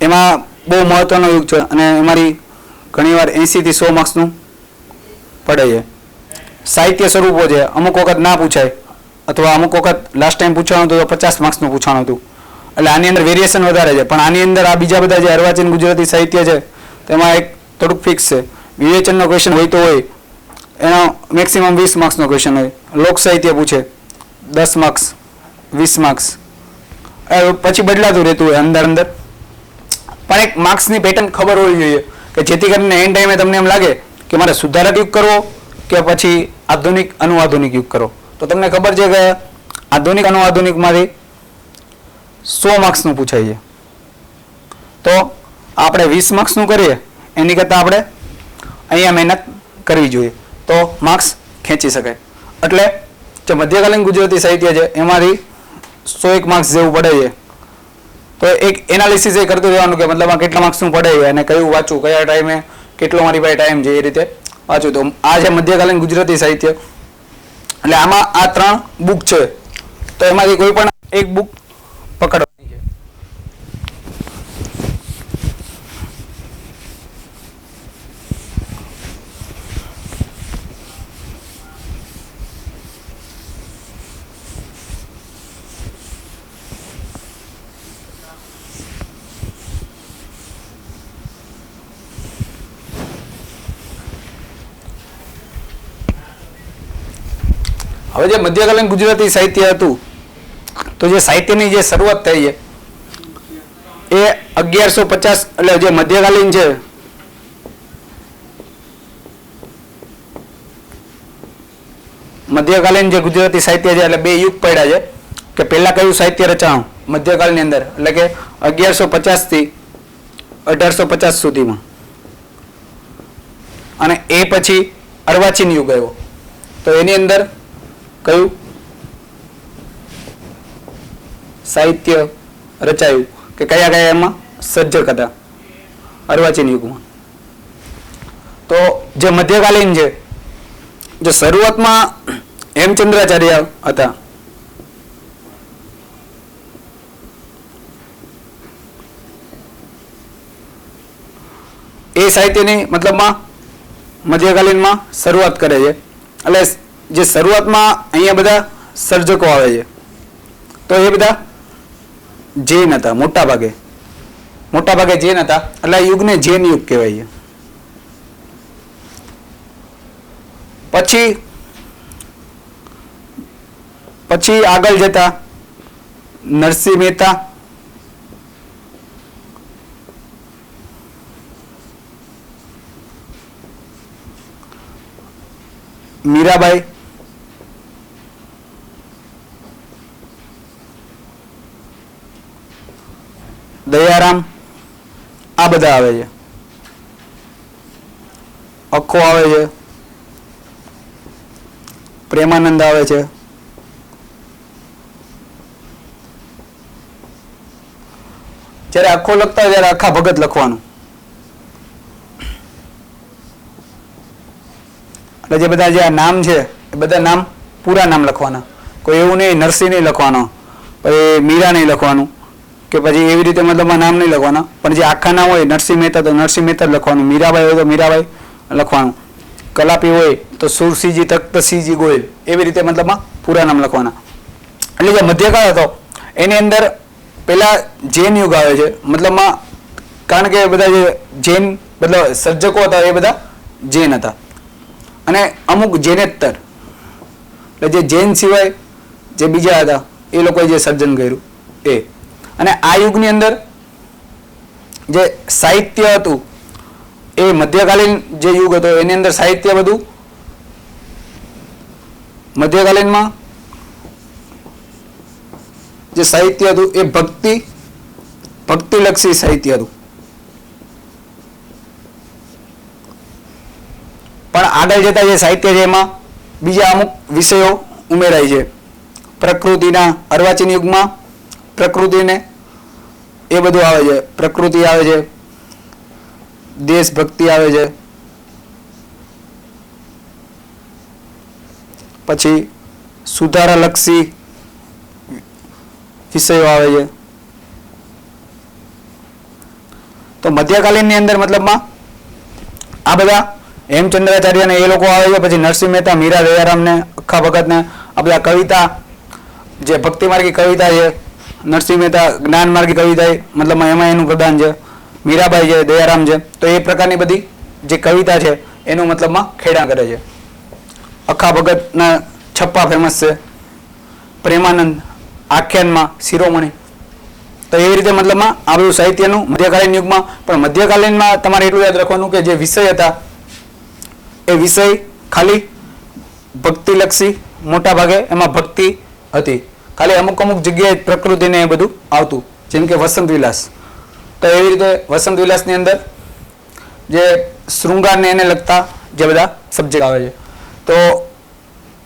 એમાં બહુ મહત્વનો યુગ છે અને અમારી ઘણીવાર 80 થી 100 માર્ક્સનું પડે છે. સાહિત્ય સ્વરૂપો છે, અમુક વખત ના પૂછાય અથવા અમુક વખત લાસ્ટ ટાઈમ પૂછવાનું હતું તો 50 માર્ક્સનું પૂછવાનું હતું. એટલે આની અંદર વેરિએશન વધારે છે. પણ આની અંદર આ બીજા બધા જે અર્વાચીન ગુજરાતી સાહિત્ય છે તેમાં એક થોડુંક ફિક્સ છે. વિવેચનનો ક્વેશ્ચન હોય તો હોય, એનો મેક્સિમમ 20 માર્ક્સનો ક્વેશ્ચન હોય. લોક સાહિત્ય પૂછે 10 માર્ક્સ, 20 માર્ક્સ, પછી બદલાતું રહેતું હોય અંદર. પણ એક માર્ક્સની પેટર્ન ખબર હોવી જોઈએ કે જેથી કરીને એન્ડ ટાઈમે તમને એમ લાગે કે મારે સુધારક યુગ કરવો કે પછી આધુનિક અનુઆધુનિક યુગ કરવો. તો તમને ખબર છે કે આધુનિક અનુઆધુનિકમાંથી 100 માર્ક્સનું પૂછાય છે. તો આપણે 20 માર્ક્સનું કરીએ એની કરતાં આપણે અહીંયા મહેનત કરવી જોઈએ તો માર્ક્સ ખેંચી શકાય. એટલે જે મધ્યકાલીન ગુજરાતી સાહિત્ય છે એમાંથી 101 માર્ક્સ જેવું પડે છે. તો એક એનાલિસિસ એ કરતું રહેવાનું કે મતલબ આ કેટલા માર્ક્સનું પડે છે અને કયું વાંચવું, કયા ટાઈમે કેટલો મારી પાસે ટાઈમ છે એ રીતે વાંચું. તો આ છે મધ્યકાલીન ગુજરાતી સાહિત્ય. એટલે આમાં આ 3 બુક છે તો એમાંથી કોઈ પણ એક બુક પકડવાની છે. હવે જે મધ્યકાલીન ગુજરાતી સાહિત્ય હતું તો જે સાહિત્યની જે શરૂઆત થઈ છે એ 1150 એટલે જે મધ્યકાલીન છે મધ્યકાલીન જે ગુજરાતી સાહિત્ય છે એટલે 2 યુગ પડ્યા છે કે પહેલા કયું સાહિત્ય રચાણું મધ્યકાળની અંદર એટલે કે 1150 થી 1850 સુધીમાં, અને એ પછી અર્વાચીન યુગ આવ્યો તો એની અંદર કયું સાહિત્ય રચાયું કે કયા એમાં સર્જક હતા અર્વાચીન યુગમાં. તો જે મધ્યકાલીન છે જે શરૂઆતમાં હેમચંદ્રાચાર્ય હતા, એ સાહિત્યની મતલબમાં મધ્યકાલીનમાં શરૂઆત કરે છે. એટલે જે શરૂઆતમાં અહીંયા બધા સર્જકો આવે છે તો એ બધા જૈન હતા, મોટા ભાગે જૈન હતા. એટલે આ યુગને જૈન યુગ કહેવાય છે. પછી આગળ જતા નરસિંહ મહેતા, મીરાબાઈ, દયારામ, આ બધા આવે છે. અખો આવે છે, પ્રેમાનંદ આવે છે, જ્યારે અખો લખતા હોય ત્યારે આખા ભગત લખવાનું. એટલે જે બધા જે આ નામ છે એ બધા નામ પૂરા નામ લખવાના. કોઈ એવું નહીં નરસિંહ નહીં લખવાનો, પછી મીરા નહીં લખવાનું, કે પછી એવી રીતે મતલબ નામ નહીં લખવાના. પણ જે આખા નામ હોય નરસિંહ મહેતા તો નરસિંહ મહેતા જ લખવાનું, મીરાબાઈ હોય તો મીરાબાઈ લખવાનું, કલાપી હોય તો સુરસિંહજી તખ્તસિંહજી ગોયલ, એવી રીતે મતલબમાં પૂરા નામ લખવાના. એટલે જે મધ્યકાળ હતો એની અંદર પેલા જૈન યુગ આવે છે, મતલબમાં કારણ કે બધા જે જૈન મતલબ સર્જકો હતા એ બધા જૈન હતા અને અમુક જૈનેતર એટલે જે જૈન સિવાય જે બીજા હતા એ લોકોએ જે સર્જન કર્યું એ. અને આ યુગની અંદર જે સાહિત્ય હતું એ મધ્યકાલીન જે યુગ હતો એની અંદર સાહિત્ય બધું મધ્યકાલીનમાં જે સાહિત્ય હતું એ ભક્તિલક્ષી સાહિત્ય હતું. પણ આગળ જતા જે સાહિત્ય છે એમાં બીજા અમુક વિષયો ઉમેરાય છે. પ્રકૃતિના અર્વાચીન યુગમાં પ્રકૃતિને એ બધું આવે છે, પ્રકૃતિ આવે છે, દેશભક્તિ આવે છે, પછી સુધારાલક્ષી વિષયો આવે છે. તો મધ્યકાલીનની અંદર મતલબમાં આ બધા હેમચંદ્રાચાર્ય ને એ લોકો આવે છે, પછી નરસિંહ મહેતા, મીરા, દયારામ ને અખ્ખા ભગત ને આ બધા કવિતા જે ભક્તિ માર્ગી કવિતા છે, નરસિંહ મહેતા જ્ઞાન માર્ગી કવિતા મતલબમાં એમાં એનું પ્રદાન છે, મીરાબાઈ છે, દયારામ છે, તો એ પ્રકારની બધી જે કવિતા છે એનું મતલબમાં ખેડા કરે છે. અખ્ખા ભગતના છપ્પા ફેમસ છે, પ્રેમાનંદ આખ્યાનમાં શિરોમણી. તો એવી રીતે મતલબમાં આ બધું સાહિત્યનું મધ્યકાલીન યુગમાં. પણ મધ્યકાલીનમાં તમારે એટલું યાદ રાખવાનું કે જે વિષય હતા એ વિષય ખાલી ભક્તિલક્ષી, મોટા ભાગે એમાં ભક્તિ હતી. ખાલી અમુક અમુક જગ્યાએ પ્રકૃતિને એ બધું આવતું, જેમ કે વસંત વિલાસ. તો એવી રીતે વસંત વિલાસની અંદર જે શૃંગારને એને લગતા જે બધા સબ્જેક્ટ આવે છે. તો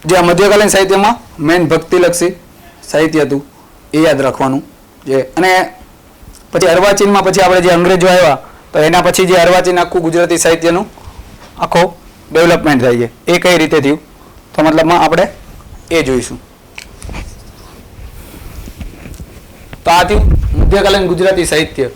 જે આ મધ્યકાલીન સાહિત્યમાં મેઇન ભક્તિલક્ષી સાહિત્ય હતું એ યાદ રાખવાનું છે. અને પછી અર્વાચીનમાં પછી આપણે જે અંગ્રેજો આવ્યા તો એના પછી જે અર્વાચીન આખું ગુજરાતી સાહિત્યનું આખો ડેવલપમેન્ટ થાય છે એ કઈ રીતે થયું તો મતલબમાં આપણે એ જોઈશું. તો આ થયું મધ્યકાલીન ગુજરાતી સાહિત્ય.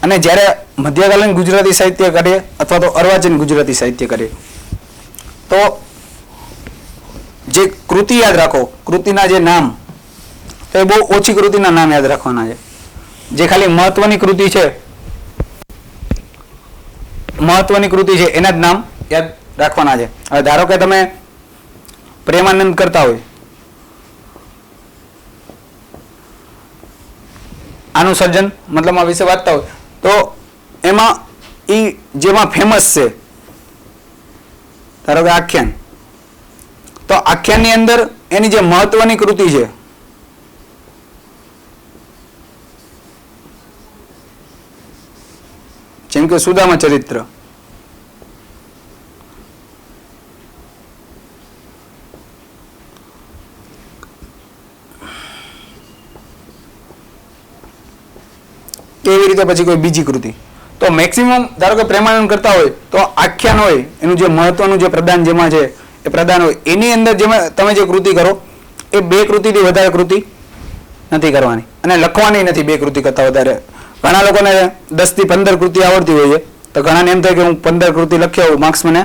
અને જ્યારે મધ્યકાલીન ગુજરાતી સાહિત્ય કરીએ અથવા તો અર્વાચીન ગુજરાતી સાહિત્ય કરીએ તો જે કૃતિ યાદ રાખો, કૃતિના જે નામ તો એ બહુ ઓછી કૃતિના નામ યાદ રાખવાના છે. જે ખાલી મહત્વની કૃતિ છે એના જ નામ યાદ રાખવાના છે. હવે ધારો કે તમે પ્રેમાનંદ કરતા હોય, આનું સર્જન મતલબ આ વિશે વાંચતા હોય તો એમાં જેમાં ફેમસ છે ધારો કે આખ્યાન, તો આખ્યાનની અંદર એની જે મહત્વની કૃતિ છે જેમ કે સુદામા ચરિત્ર, એવી રીતે પછી કોઈ બીજી કૃતિ. તો મેક્સિમમ ધારો કે પ્રેમાનંદ કરતા હોય તો આખ્યાન હોય એનું જે મહત્વનું જે પ્રદાન જેમાં છે એ પ્રદાન હોય એની અંદર જેમાં તમે જે કૃતિ કરો એ 2 કૃતિથી વધારે કૃતિ નથી કરવાની અને લખવાની નથી 2 કૃતિ કરતાં વધારે. ઘણા લોકોને 10 થી 15 કૃતિ આવડતી હોય છે તો ઘણાને એમ થાય કે હું 15 કૃતિ લખી આવું, માર્ક્સ મને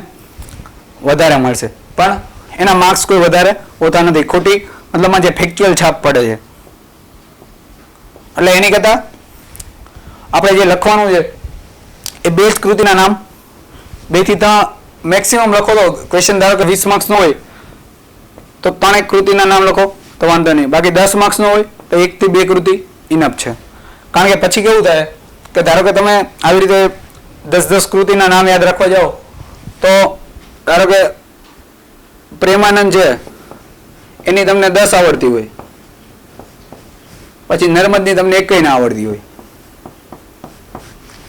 વધારે મળશે, પણ એના માર્ક્સ કોઈ વધારે હોતા નથી. ખોટી મતલબમાં જે ફેક્ચ્યુઅલ છાપ પડે છે. એટલે એની કરતાં આપણે જે લખવાનું છે એ 2 કૃતિના નામ 2 થી 3 મેક્સિમમ લખો તો ક્વેશ્ચન ધારો કે 20 માર્ક્સનો હોય તો 3 કૃતિના નામ લખો તો વાંધો નહીં. બાકી 10 માર્ક્સનો હોય તો 1 થી 2 કૃતિ ઇનફ છે. કારણ કે પછી કેવું થાય કે ધારો કે તમે આવી રીતે 10 કૃતિના નામ યાદ રાખવા જાઓ તો ધારો કે પ્રેમાનંદ છે એની તમને 10 આવડતી હોય, પછી નર્મદની તમને એકેય ના આવડતી હોય,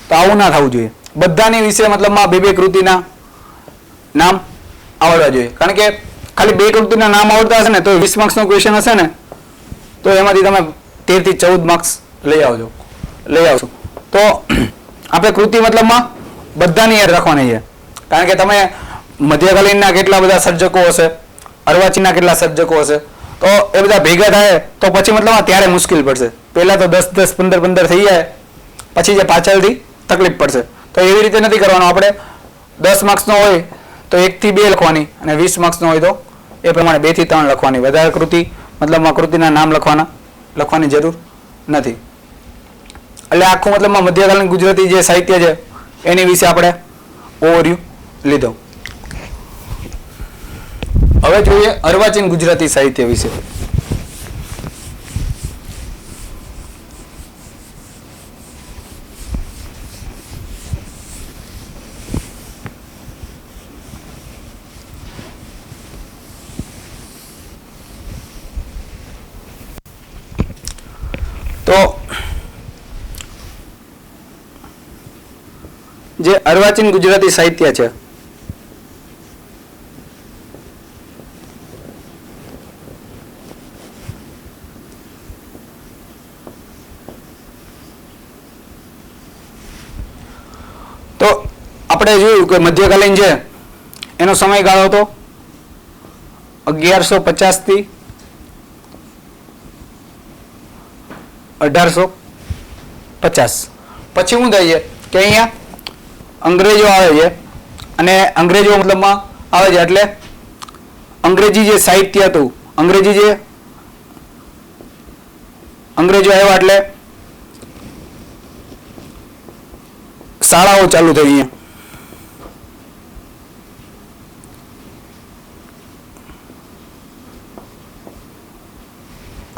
તો આવું ના થવું જોઈએ. બધાની વિશે મતલબમાં 2 કૃતિના નામ આવડવા જોઈએ. કારણ કે ખાલી 2 કૃતિના નામ આવડતા હશે ને તો 20 માર્ક્સનો ક્વેશ્ચન હશે ને તો એમાંથી તમે 13 થી 14 માર્ક્સ લઈ આવશો. તો આપણે કૃતિ મતલબમાં બધાની યાદ રાખવાની છે. કારણ કે તમે મધ્યકાલીનના કેટલા બધા સર્જકો હશે, અર્વાચીનના કેટલા સર્જકો હશે, તો એ બધા ભેગા થાય તો પછી મતલબ ત્યારે મુશ્કેલ પડશે. પહેલા તો 10 15 થઈ જાય, પછી જે પાછળથી તકલીફ પડશે. તો એવી રીતે નથી કરવાનું. આપણે 10 માર્ક્સનો હોય તો 1 થી 2 લખવાની, અને 20 માર્ક્સનો હોય તો એ પ્રમાણે 2 થી 3 લખવાની. વધારે કૃતિ મતલબમાં કૃતિના નામ લખવાની જરૂર નથી. એટલે આખું મતલબમાં મધ્યકાલીન ગુજરાતી જે સાહિત્ય છે એની વિશે આપણે ઓવરવ્યુ લીધો. હવે જોઈએ અર્વાચીન ગુજરાતી સાહિત્ય વિશે. તો જે અર્વાચીન ગુજરાતી સાહિત્ય છે તો આપણે જોયું કે મધ્યકાલીન છે એનો સમયગાળો હતો 1150 થી 1850. પછી શું થાય છે કે અહીંયા અંગ્રેજો આવે છે, અને અંગ્રેજો મતલબમાં આવે છે એટલે અંગ્રેજી જે સાહિત્ય હતું, અંગ્રેજો આવ્યા એટલે શાળાઓ ચાલુ થઈ. અહીંયા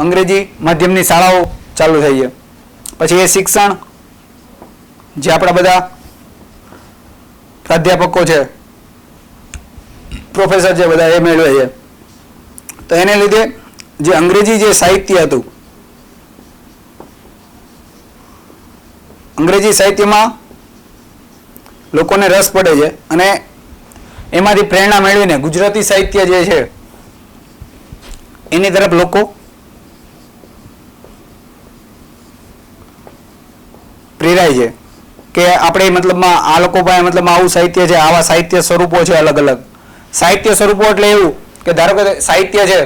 અંગ્રેજી માધ્યમની શાળાઓ ચાલુ થઈ છે. પછી એ શિક્ષણ જે આપણા બધા પ્રાધ્યાપકો છે, પ્રોફેસર છે, બધા એ મેળવે છે. તો એને લીધે જે અંગ્રેજી જે સાહિત્ય હતું, અંગ્રેજી સાહિત્યમાં લોકોને રસ પડે છે, અને એમાંથી પ્રેરણા મેળવીને ગુજરાતી સાહિત્ય જે છે એની તરફ લોકો પ્રેરાય છે કે આપણે મતલબમાં આ લોકો પાસે મતલબમાં આવું સાહિત્ય છે, આવા સાહિત્ય સ્વરૂપો છે, અલગ અલગ સાહિત્ય સ્વરૂપો. એટલે એવું કે ધારો કે સાહિત્ય છે,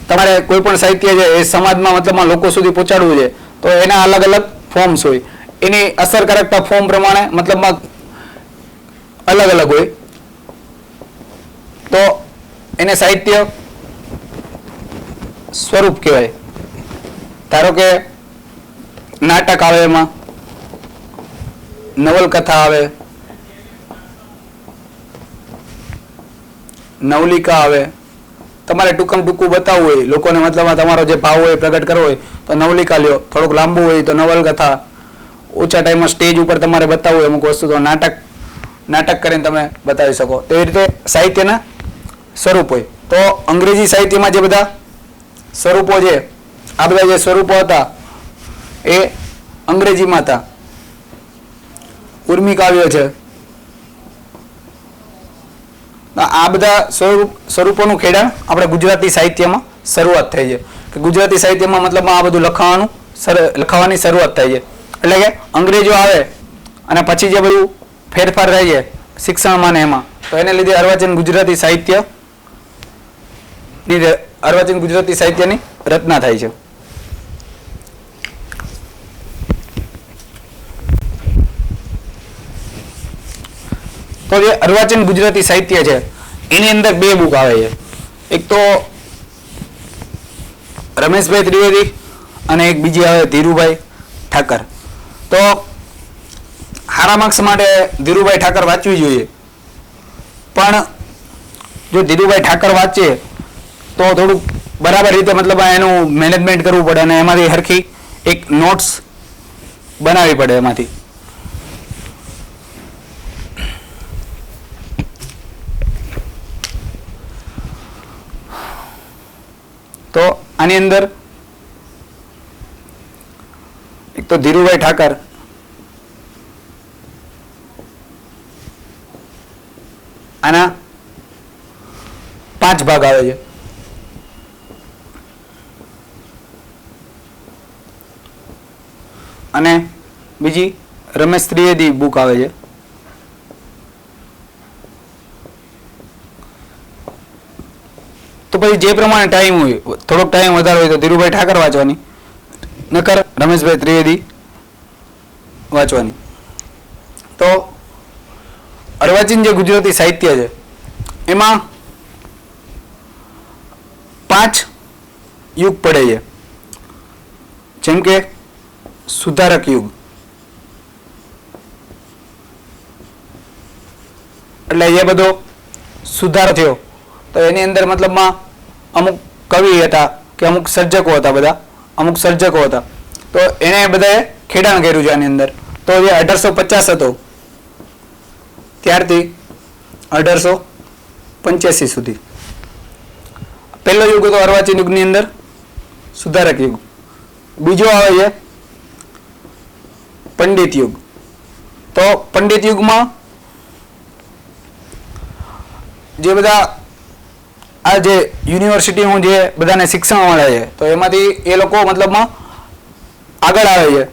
તમારે કોઈ પણ સાહિત્ય છે એ સમાજમાં મતલબમાં લોકો સુધી પહોંચાડવું છે તો એના અલગ અલગ ફોર્મ્સ હોય, એની અસરકારકતા ફોર્મ પ્રમાણે મતલબમાં અલગ અલગ હોય. તો એને સાહિત્ય સ્વરૂપ કહેવાય. ધારો કે નાટક આવે, એમાં નવલકથા આવે, નવલિકા આવે. તમારે ટૂંકું બતાવવું હોય લોકોને, મતલબમાં તમારો જે ભાવ હોય પ્રગટ કરવો હોય તો નવલિકા લ્યો. થોડુંક લાંબુ હોય તો નવલકથા. ઓછા ટાઈમમાં સ્ટેજ ઉપર તમારે બતાવવું હોય અમુક વસ્તુ તો નાટક કરીને તમે બતાવી શકો. તેવી રીતે સાહિત્યના સ્વરૂપ હોય. તો અંગ્રેજી સાહિત્યમાં જે બધા સ્વરૂપો છે, આ બધા જે સ્વરૂપો હતા એ અંગ્રેજીમાં હતા. ઉર્મી કાવ્ય છે, આ બધા સ્વરૂપોનું ખેડાણ આપણે ગુજરાતી સાહિત્યમાં શરૂઆત થઈ છે. કે ગુજરાતી સાહિત્યમાં મતલબમાં આ બધું લખાવાની શરૂઆત થાય છે. એટલે કે અંગ્રેજો આવે અને પછી જે બધું ફેરફાર થાય છે શિક્ષણમાં ને એમાં, તો એને લીધે અર્વાચીન ગુજરાતી સાહિત્યની રચના થાય છે. તો જે અર્વાચીન ગુજરાતી સાહિત્ય છે એની અંદર 2 બુક આવે છે. એક તો રમેશભાઈ ત્રિવેદી અને એક બીજી આવે ધીરુભાઈ ઠાકર. તો સારા માર્ક્સ માટે ધીરુભાઈ ઠાકર વાંચવી જોઈએ, પણ જો ધીરુભાઈ ઠાકર વાંચે તો થોડુંક બરાબર રીતે મતલબ એનું મેનેજમેન્ટ કરવું પડે, અને એમાંથી હરખી એક નોટ્સ બનાવવી પડે એમાંથી. તો આની અંદર એક તો ધીરુભાઈ ઠાકર, આના 5 ભાગ આવે છે. અને બીજી રમેશ ત્રિવેદી બુક આવે છે. તો પછી જે પ્રમાણે ટાઈમ હોય, થોડોક ટાઈમ વધારે હોય તો ધીરુભાઈ ઠાકર વાંચવાની, નકર રમેશભાઈ ત્રિવેદી વાંચવાની. તો અર્વાચીન જે ગુજરાતી સાહિત્ય છે એમાં 5 યુગ પડે છે. જેમ કે સુધારક યુગ, એટલે એ બધો સુધાર થયો. તો એની અંદર મતલબમાં અમુક કવિ હતા કે અમુક સર્જકો હતા, બધા અમુક સર્જકો હતા. તો એને બધાએ ખેડાણ કર્યું છે આની અંદર. તો જે 1850 હતો ત્યારથી 1885 સુધી પહેલો યુગ હતો અર્વાચીન યુગની અંદર સુધારક યુગ. બીજો આવે છે પંડિત યુગ. તો પંડિત યુગમાં જે બધા આ જે યુનિવર્સિટીનું જે બધાને શિક્ષણ મળે છે તો એમાંથી એ લોકો મતલબમાં આગળ આવે છે.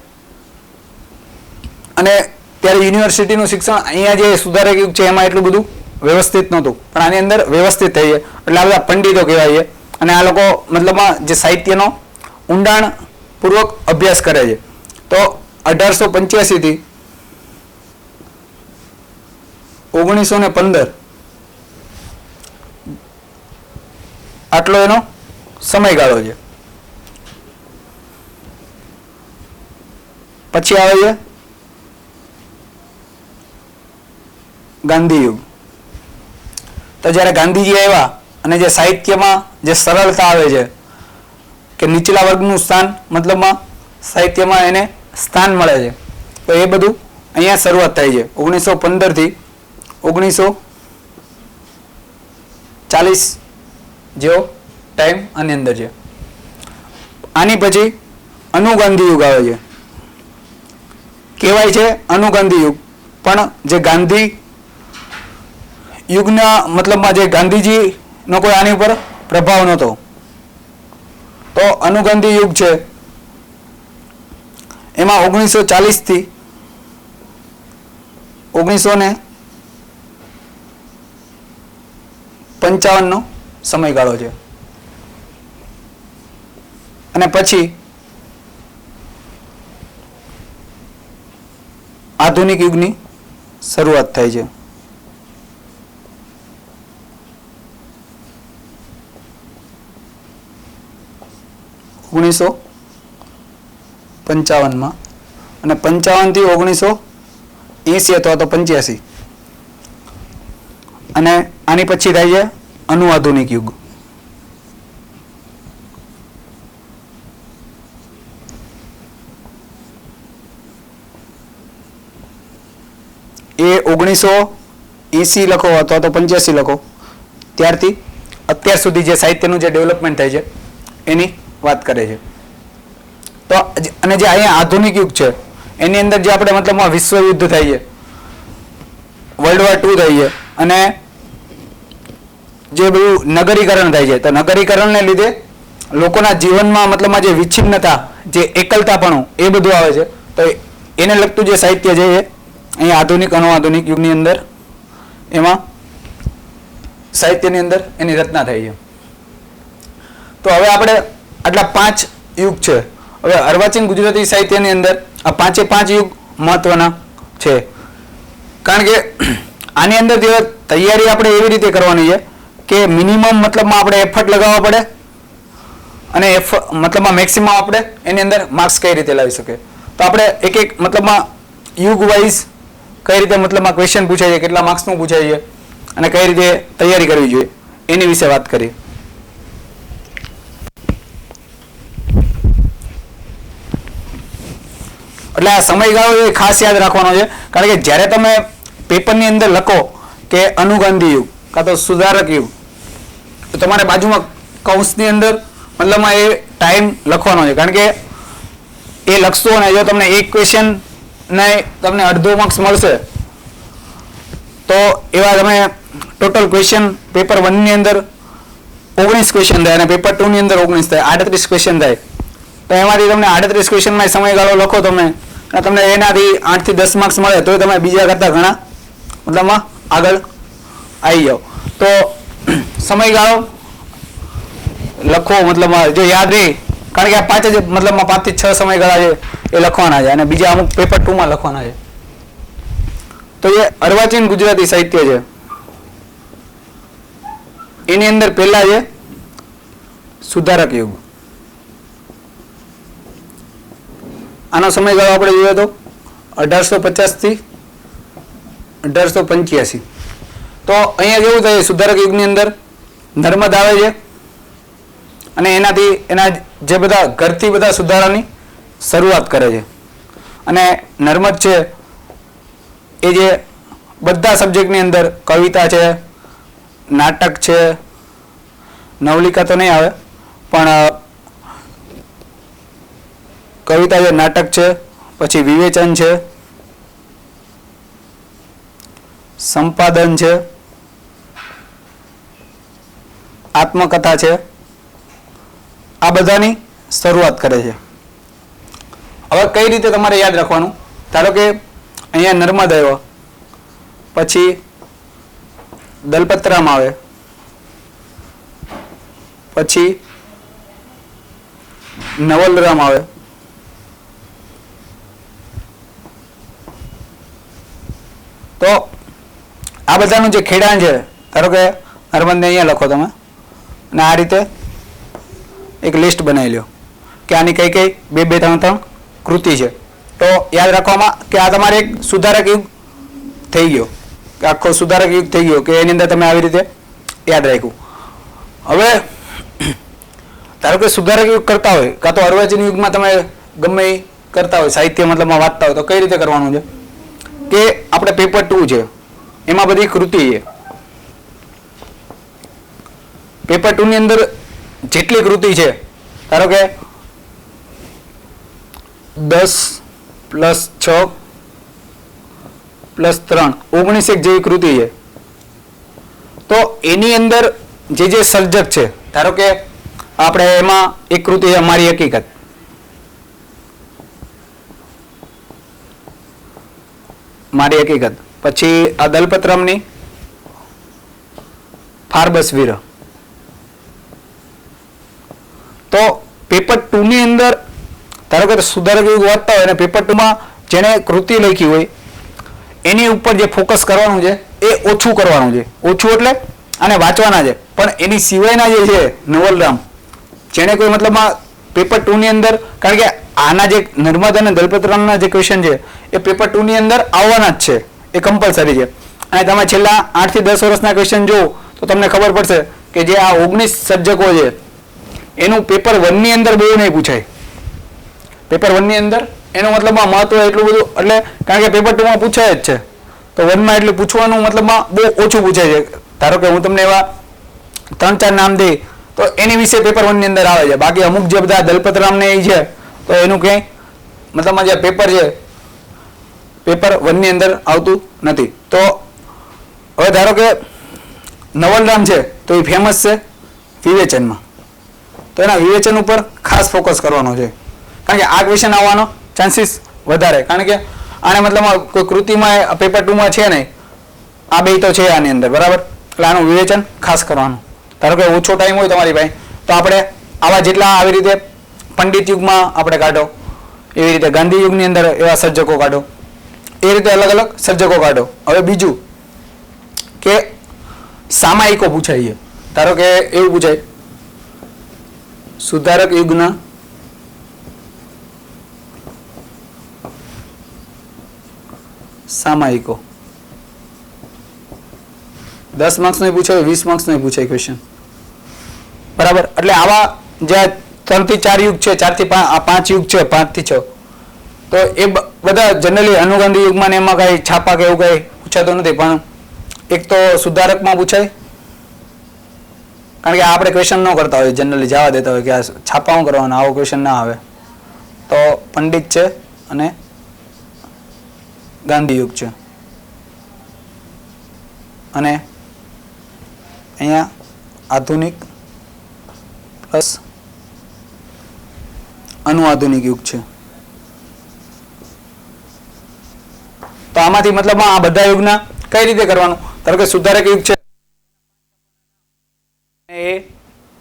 અને ત્યારે યુનિવર્સિટીનું શિક્ષણ અહીંયા જે સુધારક યુગ છે એમાં એટલું બધું વ્યવસ્થિત નહોતું, પણ આની અંદર વ્યવસ્થિત થઈ છે. એટલે આ બધા પંડિતો કહેવાય છે. અને આ લોકો મતલબમાં જે સાહિત્યનો ઊંડાણ પૂર્વક અભ્યાસ કરે છે. તો 1885 થી 1915 આટલો એનો સમયગાળો છે. પછી આવે છે ગાંધી યુગ. તો જ્યારે ગાંધીજી આવ્યા અને જે સાહિત્યમાં જે સરળતા આવે છે કે નીચલા વર્ગનું સ્થાન મતલબમાં સાહિત્યમાં એને સ્થાન મળે છે, તો એ બધું અહીંયા શરૂઆત થાય છે 1915 થી 1940 જેવો ટાઈમ આની અંદર છે. આની પછી અનુગાંધી યુગ આવે છે. કહેવાય છે અનુગાંધી યુગ, પણ જે ગાંધી યુગના મતલબમાં જે ગાંધીજીનો કોઈ આની ઉપર પ્રભાવ નહોતો. તો અનુગાંધી યુગ છે એમાં 1940 થી 1955 નો સમયગાળો છે. અને પછી આધુનિક યુગની શરૂઆત થાય છે. ઓગણીસો 55 અને 55 થી 1980 અથવા તો 85. અને આની પછી થાય છે અનુઆધુનિક યુગ. એ 1980 લખો અથવા તો 85 લખો, ત્યારથી અત્યાર સુધી જે સાહિત્યનું જે ડેવલપમેન્ટ થાય છે એની વાત કરે છે. તો અને જે અહીંયા આધુનિક યુગ છે એની અંદર જે આપણે મતલબમાં વિશ્વ યુદ્ધ થાય છે, વર્લ્ડ વોર 2 થાય છે, અને જે બધું નગરીકરણ થાય છે, તો નગરીકરણને લીધે લોકોના જીવનમાં મતલબમાં જે વિચ્છિન્નતા, જે એકલતાપણું એ બધું આવે છે. તો એને લગતું જે સાહિત્ય છે એ અહીંયા આધુનિક અનુઆધુનિક યુગની અંદર એમાં સાહિત્યની અંદર એની રચના થઈ છે. તો હવે આપણે આટલા 5 યુગ છે. હવે અર્વાચીન ગુજરાતી સાહિત્યની અંદર આ 5 યુગ મહત્વના છે. કારણ કે આની અંદર તૈયારી આપણે એવી રીતે કરવાની છે કે મિનિમમ મતલબમાં આપણે એફર્ટ લગાવવા પડે અને મતલબમાં મેક્સિમમ આપણે એની અંદર માર્ક્સ કઈ રીતે લાવી શકીએ. તો આપણે એક એક મતલબમાં યુગ વાઇઝ કઈ રીતે મતલબમાં ક્વેશ્ચન પૂછાય છે, કેટલા માર્ક્સનું પૂછાય છે અને કઈ રીતે તૈયારી કરવી જોઈએ એની વિશે વાત કરીએ. એટલે આ સમયગાળો એ ખાસ યાદ રાખવાનો છે. કારણ કે જ્યારે તમે પેપરની અંદર લખો કે અનુગાંધી યુગ કાં તો સુધારક યુગ, તો તમારે બાજુમાં કૌંસની અંદર મતલબમાં એ ટાઈમ લખવાનો છે, કારણ કે એ લખશો ને જો તમને એક ક્વેશ્ચન ને તમને અડધો માર્ક્સ મળશે તો એવા તમે ટોટલ ક્વેશ્ચન પેપર 1 ની અંદર 19 ક્વેશ્ચન થાય અને પેપર 2 ની અંદર 19 થાય, 38 ક્વેશ્ચન થાય. તો એમાંથી તમને 38 ક્વેશ્ચનમાં સમયગાળો લખો તમે અને તમને એનાથી 8 થી 10 માર્ક્સ મળે તો તમે બીજા કરતાં ઘણા મતલબમાં આગળ આવી જાઓ. તો સમયગાળો લખો, મતલબમાં જો યાદ રહે, કારણ કે આ 5 જ મતલબમાં 5 થી 6 સમયગાળા છે એ લખવાના છે અને બીજા અમુક પેપર 2 માં લખવાના છે. તો એ અર્વાચીન ગુજરાતી સાહિત્ય છે એની અંદર પહેલા છે સુધારક યુગ. આનો સમયગાળો આપણે જોઈએ તો 1850 થી 1885. તો અહીંયા કેવું થાય, સુધારક યુગની અંદર નર્મદ આવે છે અને એનાથી એના જે બધા ઘરથી બધા સુધારાની શરૂઆત કરે છે. અને નર્મદ છે એ જે બધા સબ્જેક્ટની અંદર કવિતા છે, નાટક છે, નવલિકા તો નહીં આવે પણ કવિતા છે, નાટક છે, પછી વિવેચન છે, સંપાદન છે, આત્મકથા છે, આ બધાની શરૂઆત કરે છે. હવે કઈ રીતે તમારે યાદ રાખવાનું, ધારો કે અહીંયા નર્મદ આવ્યો, પછી દલપતરામ આવે, પછી નવલરામ આવે, તો આ બધાનું જે ખેડાણ છે, ધારો કે નર્મદને અહીંયા લખો તમે અને આ રીતે એક લિસ્ટ બનાવી લો કે આની કઈ કઈ 2 2 3 3 કૃતિ છે. તો યાદ રાખવામાં કે આ તમારે એક સુધારક યુગ થઈ ગયો, કે આખો સુધારક યુગ થઈ ગયો કે એની અંદર તમે આવી રીતે યાદ રાખ્યું. હવે ધારો કે સુધારક યુગ કરતા હોય કાં તો અર્વાચીન યુગમાં તમે ગમે એ કરતા હોય, સાહિત્ય મતલબમાં વાંચતા હોય, તો કઈ રીતે કરવાનું છે કે આપણે પેપર 2 છે એમાં બધી કૃતિ છે. પેપર 2 ની અંદર જેટલી કૃતિ છે, ધારો કે 10 + 6 + 3 19 જેવી કૃતિ છે. તો એની અંદર જે જે સર્જક છે, ધારો કે આપણે એમાં એક કૃતિ છે મારી હકીકત, મારી હકીકત, પછી આ દલપતરામની ફારબસવીર. તો પેપર 2 ની અંદર ધારો કે સુધારક યુગ વાંચતા હોય અને પેપર 2 માં જેને કૃતિ લખી હોય એની ઉપર જે ફોકસ કરવાનું છે એ ઓછું કરવાનું છે. ઓછું એટલે આને વાંચવાના છે, પણ એની સિવાયના જે છે નવલરામ, જેને કોઈ મતલબમાં પેપર 2 ની અંદર, કારણ કે આના જે નર્મદ અને દલપતરામના જે ક્વેશ્ચન છે એ પેપર 2 ની અંદર આવવાના જ છે, એ કમ્પલસરી છે. અને તમે છેલ્લા 8 થી 10 વર્ષના ક્વેશ્ચન જુઓ તો તમને ખબર પડશે કે જે આ 19 સર્જકો છે એનું પેપર 1 ની અંદર બહુ નહીં પૂછાય. પેપર 1 ની અંદર એનું મતલબમાં મહત્વ એટલું બધું, એટલે કારણ કે પેપર 2 માં પૂછાય જ છે, તો 1 માં એટલું પૂછવાનું મતલબમાં બહુ ઓછું પૂછાય છે. ધારો કે હું તમને એવા 3-4 નામ દઈ તો એની વિશે પેપર 1 ની અંદર આવે છે. બાકી અમુક જે બધા દલપતરામ ને એ છે તો એનું કંઈ મતલબમાં જે પેપર છે પેપર 1 ની અંદર આવતું નથી. તો હવે ધારો કે નવલરામ છે તો એ ફેમસ છે વિવેચનમાં, તો એના વિવેચન ઉપર ખાસ ફોકસ કરવાનો છે, કારણ કે આ ક્વેશ્ચન આવવાનો ચાન્સીસ વધારે, કારણ કે આને મતલબમાં કોઈ કૃતિમાં પેપર 2 માં છે નહીં, આ બે તો છે આની અંદર, બરાબર. એટલે આનું વિવેચન ખાસ કરવાનું. ધારો કે ઓછો ટાઈમ હોય તમારી પાસે તો આપણે આવા જેટલા આવી રીતે પંડિત યુગમાં આપણે કાઢો, એવી રીતે ગાંધી યુગની અંદર એવા સર્જકો કાઢો, એ રીતે અલગ અલગ સર્જકો કાઢો. હવે બીજું કે સામાયિકો પૂછાય છે, ધારો કે એવું પૂછાય સુધારક યુગના સામાયિકો, 10 માર્ક્સ નહીં પૂછાય, 20 માર્ક્સ નહીં પૂછાય ક્વેશ્ચન, બરાબર. એટલે આવા જે 3 થી 4 યુગ છે, 4 થી 5 યુગ છે, 5 થી 6, તો એ બધા જનરલી અનુગાંધી યુગમાં ને એમાં કઈ છાપા કે એવું કઈ પૂછાતું નથી, પણ એક તો સુધારકમાં પૂછાય, કારણ કે આપણે ક્વેશ્ચન ન કરતા હોય, જનરલી જવા દેતા હોય કે આ છાપામાં કરવાનો, આવો ક્વેશ્ચન ના આવે. તો પંડિત છે અને ગાંધી યુગ છે. અને અહીંયા આધુનિક પ્લસ અનુઆધુનિક યુગ છે. તો આમાંથી મતલબ આ બધા યુગના કઈ રીતે કરવાનું? ધારો કે સુધારક યુગ છે,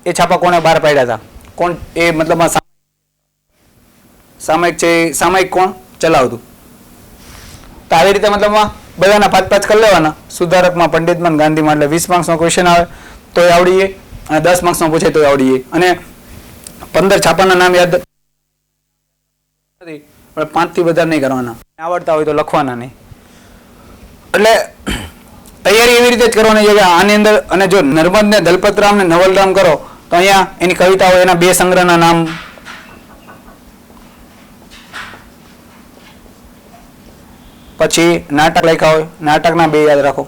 એ છાપા કોણે બહાર પાડ્યા હતા? કોણ એ મતલબ સામયિક છે, સામયિક કોણ ચલાવતું? તો આવી રીતે મતલબ બધાના 5-5 કરી લેવાના. સુધારકમાં, પંડિતમાં, ગાંધીમાં, એટલે 20 માર્ક્સનો ક્વેશ્ચન આવે તો આવડી જાય, અને 10 માર્ક્સનો પૂછે તો આવડી જાય. અને 15 છાપાના નામ યાદ નથી, પણ 5 થી વધારે નહીં કરવાના. આવડતા હોય તો લખવાના નહીં. એટલે તૈયારી એવી રીતે જ કરવાની છે કે આની અંદર, અને જો નર્મદ ને દલપતરામ ને નવલરામ કરો તો અહીંયા એની કવિતાઓ, એના 2 સંગ્રહના નામ, પછી નાટક લખ્યા હોય, નાટકના 2 યાદ રાખો.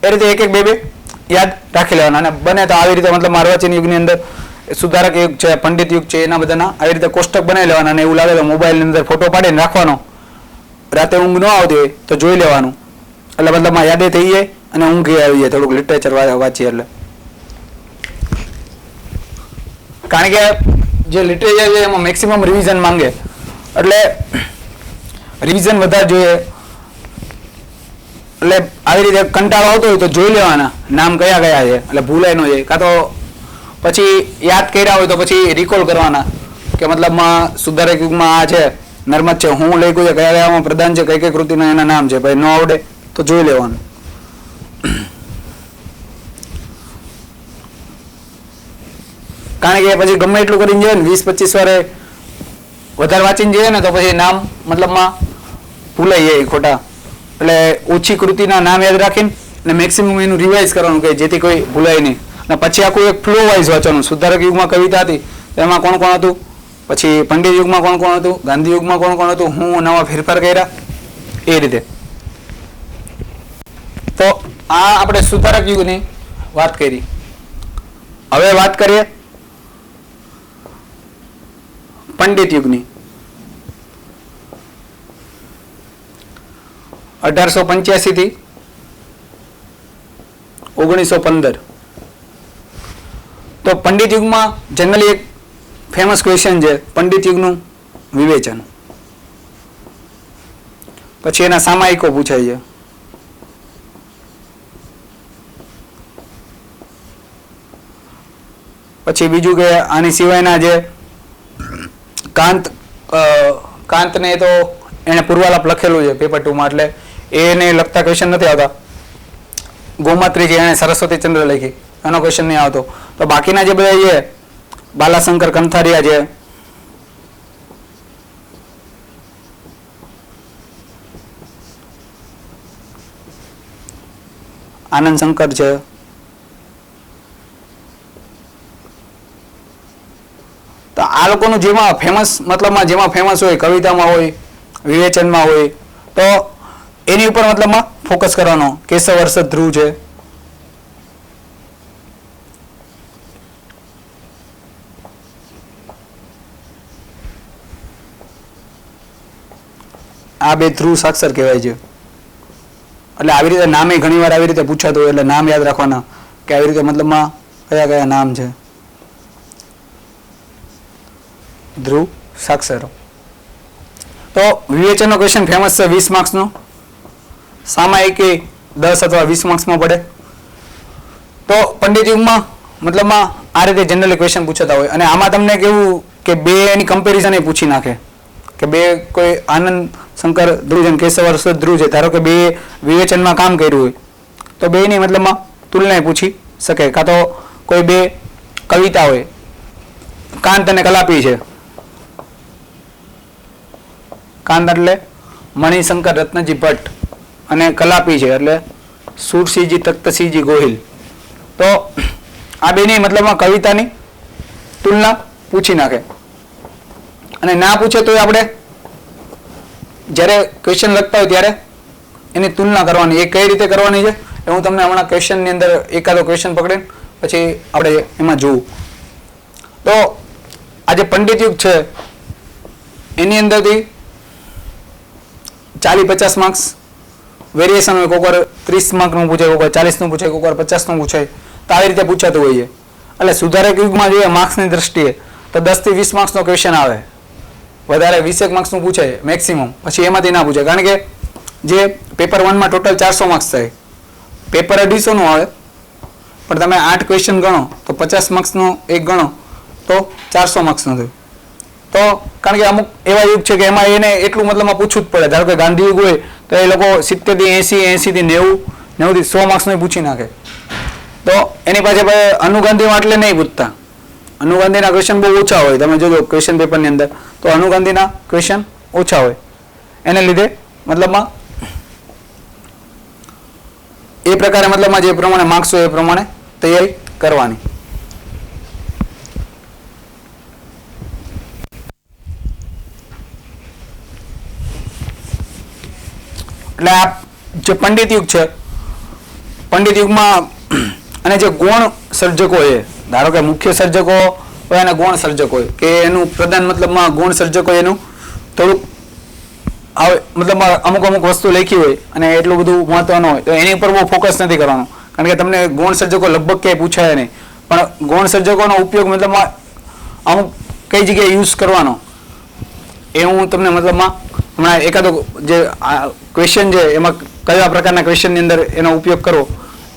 એ રીતે 1-1, 2-2 યાદ રાખી લેવાના. અને બને તો આવી રીતે મતલબ અર્વાચીન યુગની અંદર સુધારક યુગ છે, પંડિત યુગ છે, એના બધાના આવી રીતે કોષ્ટક બનાવી લેવાના. અને એવું લાગે તો મોબાઈલની અંદર ફોટો પાડીને રાખવાનો. રાતે ઊંઘ ન આવતી હોય તો જોઈ લેવાનું, એટલે મતલબ યાદે થઈ જાય અને ઊંઘ આવી જાય. થોડુંક લિટરેચર વાંચીએ એટલે. કારણ કે જે લિટરેચર છે એમાં મેક્સિમમ રિવિઝન માંગે, એટલે રિવિઝન વધારે જોઈએ. એટલે આવી રીતે કંટાળો આવતો હોય તો જોઈ લેવાના નામ કયા કયા છે, એટલે ભૂલાય ન જાય. કાં તો પછી યાદ કર્યા હોય તો પછી રિકોલ કરવાના કે મતલબમાં સુધારક યુગમાં આ છે, નર્મદ છે, હું લખ્યું છે, કયા કયામાં પ્રધાન છે, કઈ કઈ કૃતિના એના નામ છે. ભાઈ ન આવડે તો જોઈ લેવાનું. કારણ કે પછી ગમે એટલું કરીને જાય ને 20-25 વારે વધારે વાંચીને જઈએ ને તો પછી નામ મતલબમાં ભૂલાઈ જાય ખોટા. એટલે ઓછી કૃતિના નામ યાદ રાખીને અને મેક્સિમમ એનું રિવાઇઝ કરવાનું કે જેથી કોઈ ભૂલાય નહીં. અને પછી આખું એક ફ્લો વાઇઝ વાંચવાનું. સુધારક યુગમાં કવિતા હતી તો એમાં કોણ કોણ હતું, પછી પંડિત યુગમાં કોણ કોણ હતું, ગાંધી યુગમાં કોણ કોણ હતું, હું નવા ફેરફાર કર્યા, એ રીતે. તો આ આપણે સુધારક યુગની વાત કરી. હવે વાત કરીએ પંડિત યુગની. 1885 થી 1915. તો પંડિત યુગમાં જનરલી એક ફેમસ ક્વેશ્ચન છે પંડિત યુગનું વિવેચન. પછી એના સામાયિકો પૂછાય છે. પછી બીજું કે આની સિવાયના જે કાંતને તો એને પૂર્વાલાપ લખેલું છે પેપર 2 માં, એટલે એને લગતા ક્વેશ્ચન નથી આવતા. ગોમાત્રી છે એને સરસ્વતી ચંદ્ર લખી, એનો ક્વેશ્ચન નહીં આવતો. તો બાકીના જે બધા છે બાલાશંકર કંથારિયા છે, આનંદ શંકર છે, તો આ લોકોનું જેમાં ફેમસ, મતલબમાં જેમાં ફેમસ હોય, કવિતામાં હોય, વિવેચનમાં હોય, તો એની ઉપર મતલબમાં ફોકસ કરવાનો. કેશવ હર્ષદ ધ્રુવ છે, આ 2 ધ્રુવ સાક્ષર કહેવાય છે. એટલે આવી રીતે નામે ઘણી વાર આવી રીતે પૂછાતું હોય, એટલે નામ યાદ રાખવાના કે આવી રીતે મતલબમાં કયા કયા નામ છે. ધ્રુવ સાક્ષરો. તો વિવેચનનો ક્વેશ્ચન ફેમસ છે 20 માર્ક્સનો. સામાયિક 10 અથવા 20 માર્ક્સમાં પડે. તો પંડિત યુગમાં મતલબમાં આ રીતે જનરલી ક્વેશ્ચન પૂછાતા હોય. અને આમાં તમને કેવું કે 2 એની કમ્પેરિઝન એ પૂછી નાખે કે 2 કોઈ આનંદ શંકર ધ્રુવ છે, કેશવ હર્ષદ ધ્રુવ છે, ધારો કે 2 વિવેચનમાં કામ કર્યું હોય તો 2ની મતલબમાં તુલના પૂછી શકે. કાં તો કોઈ 2 કવિતા હોય, કાંત અને કલાપી છે. કાંત એટલે મણિશંકર રત્નજી ભટ્ટ અને કલાપી છે એટલે સુરસિંહજી તખ્તસિંહજી ગોહિલ. તો આ 2ની મતલબમાં કવિતાની તુલના પૂછી નાખે. અને ના પૂછે તો આપણે જ્યારે ક્વેશ્ચન લખતા હોય ત્યારે એની તુલના કરવાની. એ કઈ રીતે કરવાની છે એ હું તમને હમણાં ક્વેશ્ચનની અંદર એકાદો ક્વેશ્ચન પકડીને પછી આપણે એમાં જોવું તો આ જે પંડિત યુગ છે એની અંદરથી 40-50 માર્ક્સ વેરિએશન હોય. કોઈક વાર 30 માર્કનું પૂછાય, કોઈક વાર 40નું પૂછાય, કોઈક વાર 50નું પૂછાય. તો આવી રીતે પૂછાતું હોય છે. એટલે સુધારક યુગમાં જોઈએ માર્ક્સની દ્રષ્ટિએ તો 10 થી 20 માર્ક્સનો ક્વેશ્ચન આવે. વધારે 20 માર્ક્સનું પૂછાય મેક્સિમમ. પછી એમાંથી ના પૂછાય, કારણ કે જે પેપર 1માં ટોટલ 400 માર્ક્સ થાય, પેપર 250નું આવે, પણ તમે 8 ક્વેશ્ચન ગણો તો 50 માર્ક્સનું એક ગણો તો 400 માર્ક્સનું થયું. તો કારણ કે અમુક એવા યુગ છે કે એમાં એને એટલું મતલબમાં પૂછવું જ પડે. ધારો કે ગાંધી યુગ હોય તો એ લોકો 70 થી 80, 80 થી 90, 90 થી 100 માર્ક્સનું પૂછી નાખે. તો એની પાછળ અનુગાંધીમાં એટલે નહીં પૂછતા. અનુગાંધીના ક્વેશ્ચન બહુ ઓછા હોય. તમે જોજો ક્વેશ્ચન પેપરની અંદર તો અનુગાંધીના ક્વેશ્ચન ઓછા હોય. એને લીધે મતલબમાં એ પ્રકારે મતલબમાં જે પ્રમાણે માર્ક્સ હોય એ પ્રમાણે તૈયારી કરવાની. એટલે આ જે પંડિત યુગ છે, પંડિત યુગમાં અને જે ગૌણ સર્જકો છે, ધારો કે મુખ્ય સર્જકો હોય અને ગૌણ સર્જકો હોય, કે એનું પ્રધાન મતલબમાં ગૌણ સર્જકો એનું થોડુંક આવે, મતલબમાં અમુક વસ્તુ લખી હોય અને એટલું બધું મહત્વ ન હોય તો એની ઉપર બહુ ફોકસ નથી કરવાનું. કારણ કે તમને ગૌણ સર્જકો લગભગ ક્યાંય પૂછાય નહીં, પણ ગૌણ સર્જકોનો ઉપયોગ મતલબમાં અમુક કઈ જગ્યાએ યુઝ કરવાનો એ હું તમને મતલબમાં હમણાં એકાદો જે ક્વેશ્ચન છે એમાં કયા પ્રકારના ક્વેશ્ચનની અંદર એનો ઉપયોગ કરવો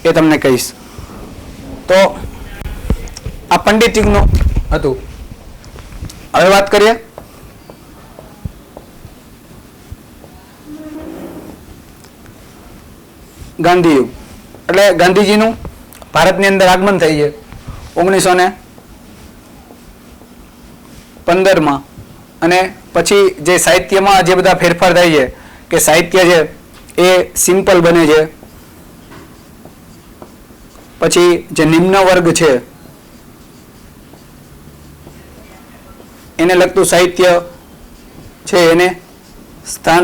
એ તમને કહીશ. તો આ પંડિત યુગનું હતું. હવે વાત કરીએ ગાંધી યુગ. એટલે ગાંધીજીનું ભારતની અંદર આગમન થઈ છે 1915માં. અને પછી જે સાહિત્યમાં જે બધા ફેરફાર થાય છે કે સાહિત્ય છે એ સિમ્પલ બને છે. પછી જે નિમ્ન વર્ગ છે એને લગતું સાહિત્ય છે એને સ્થાન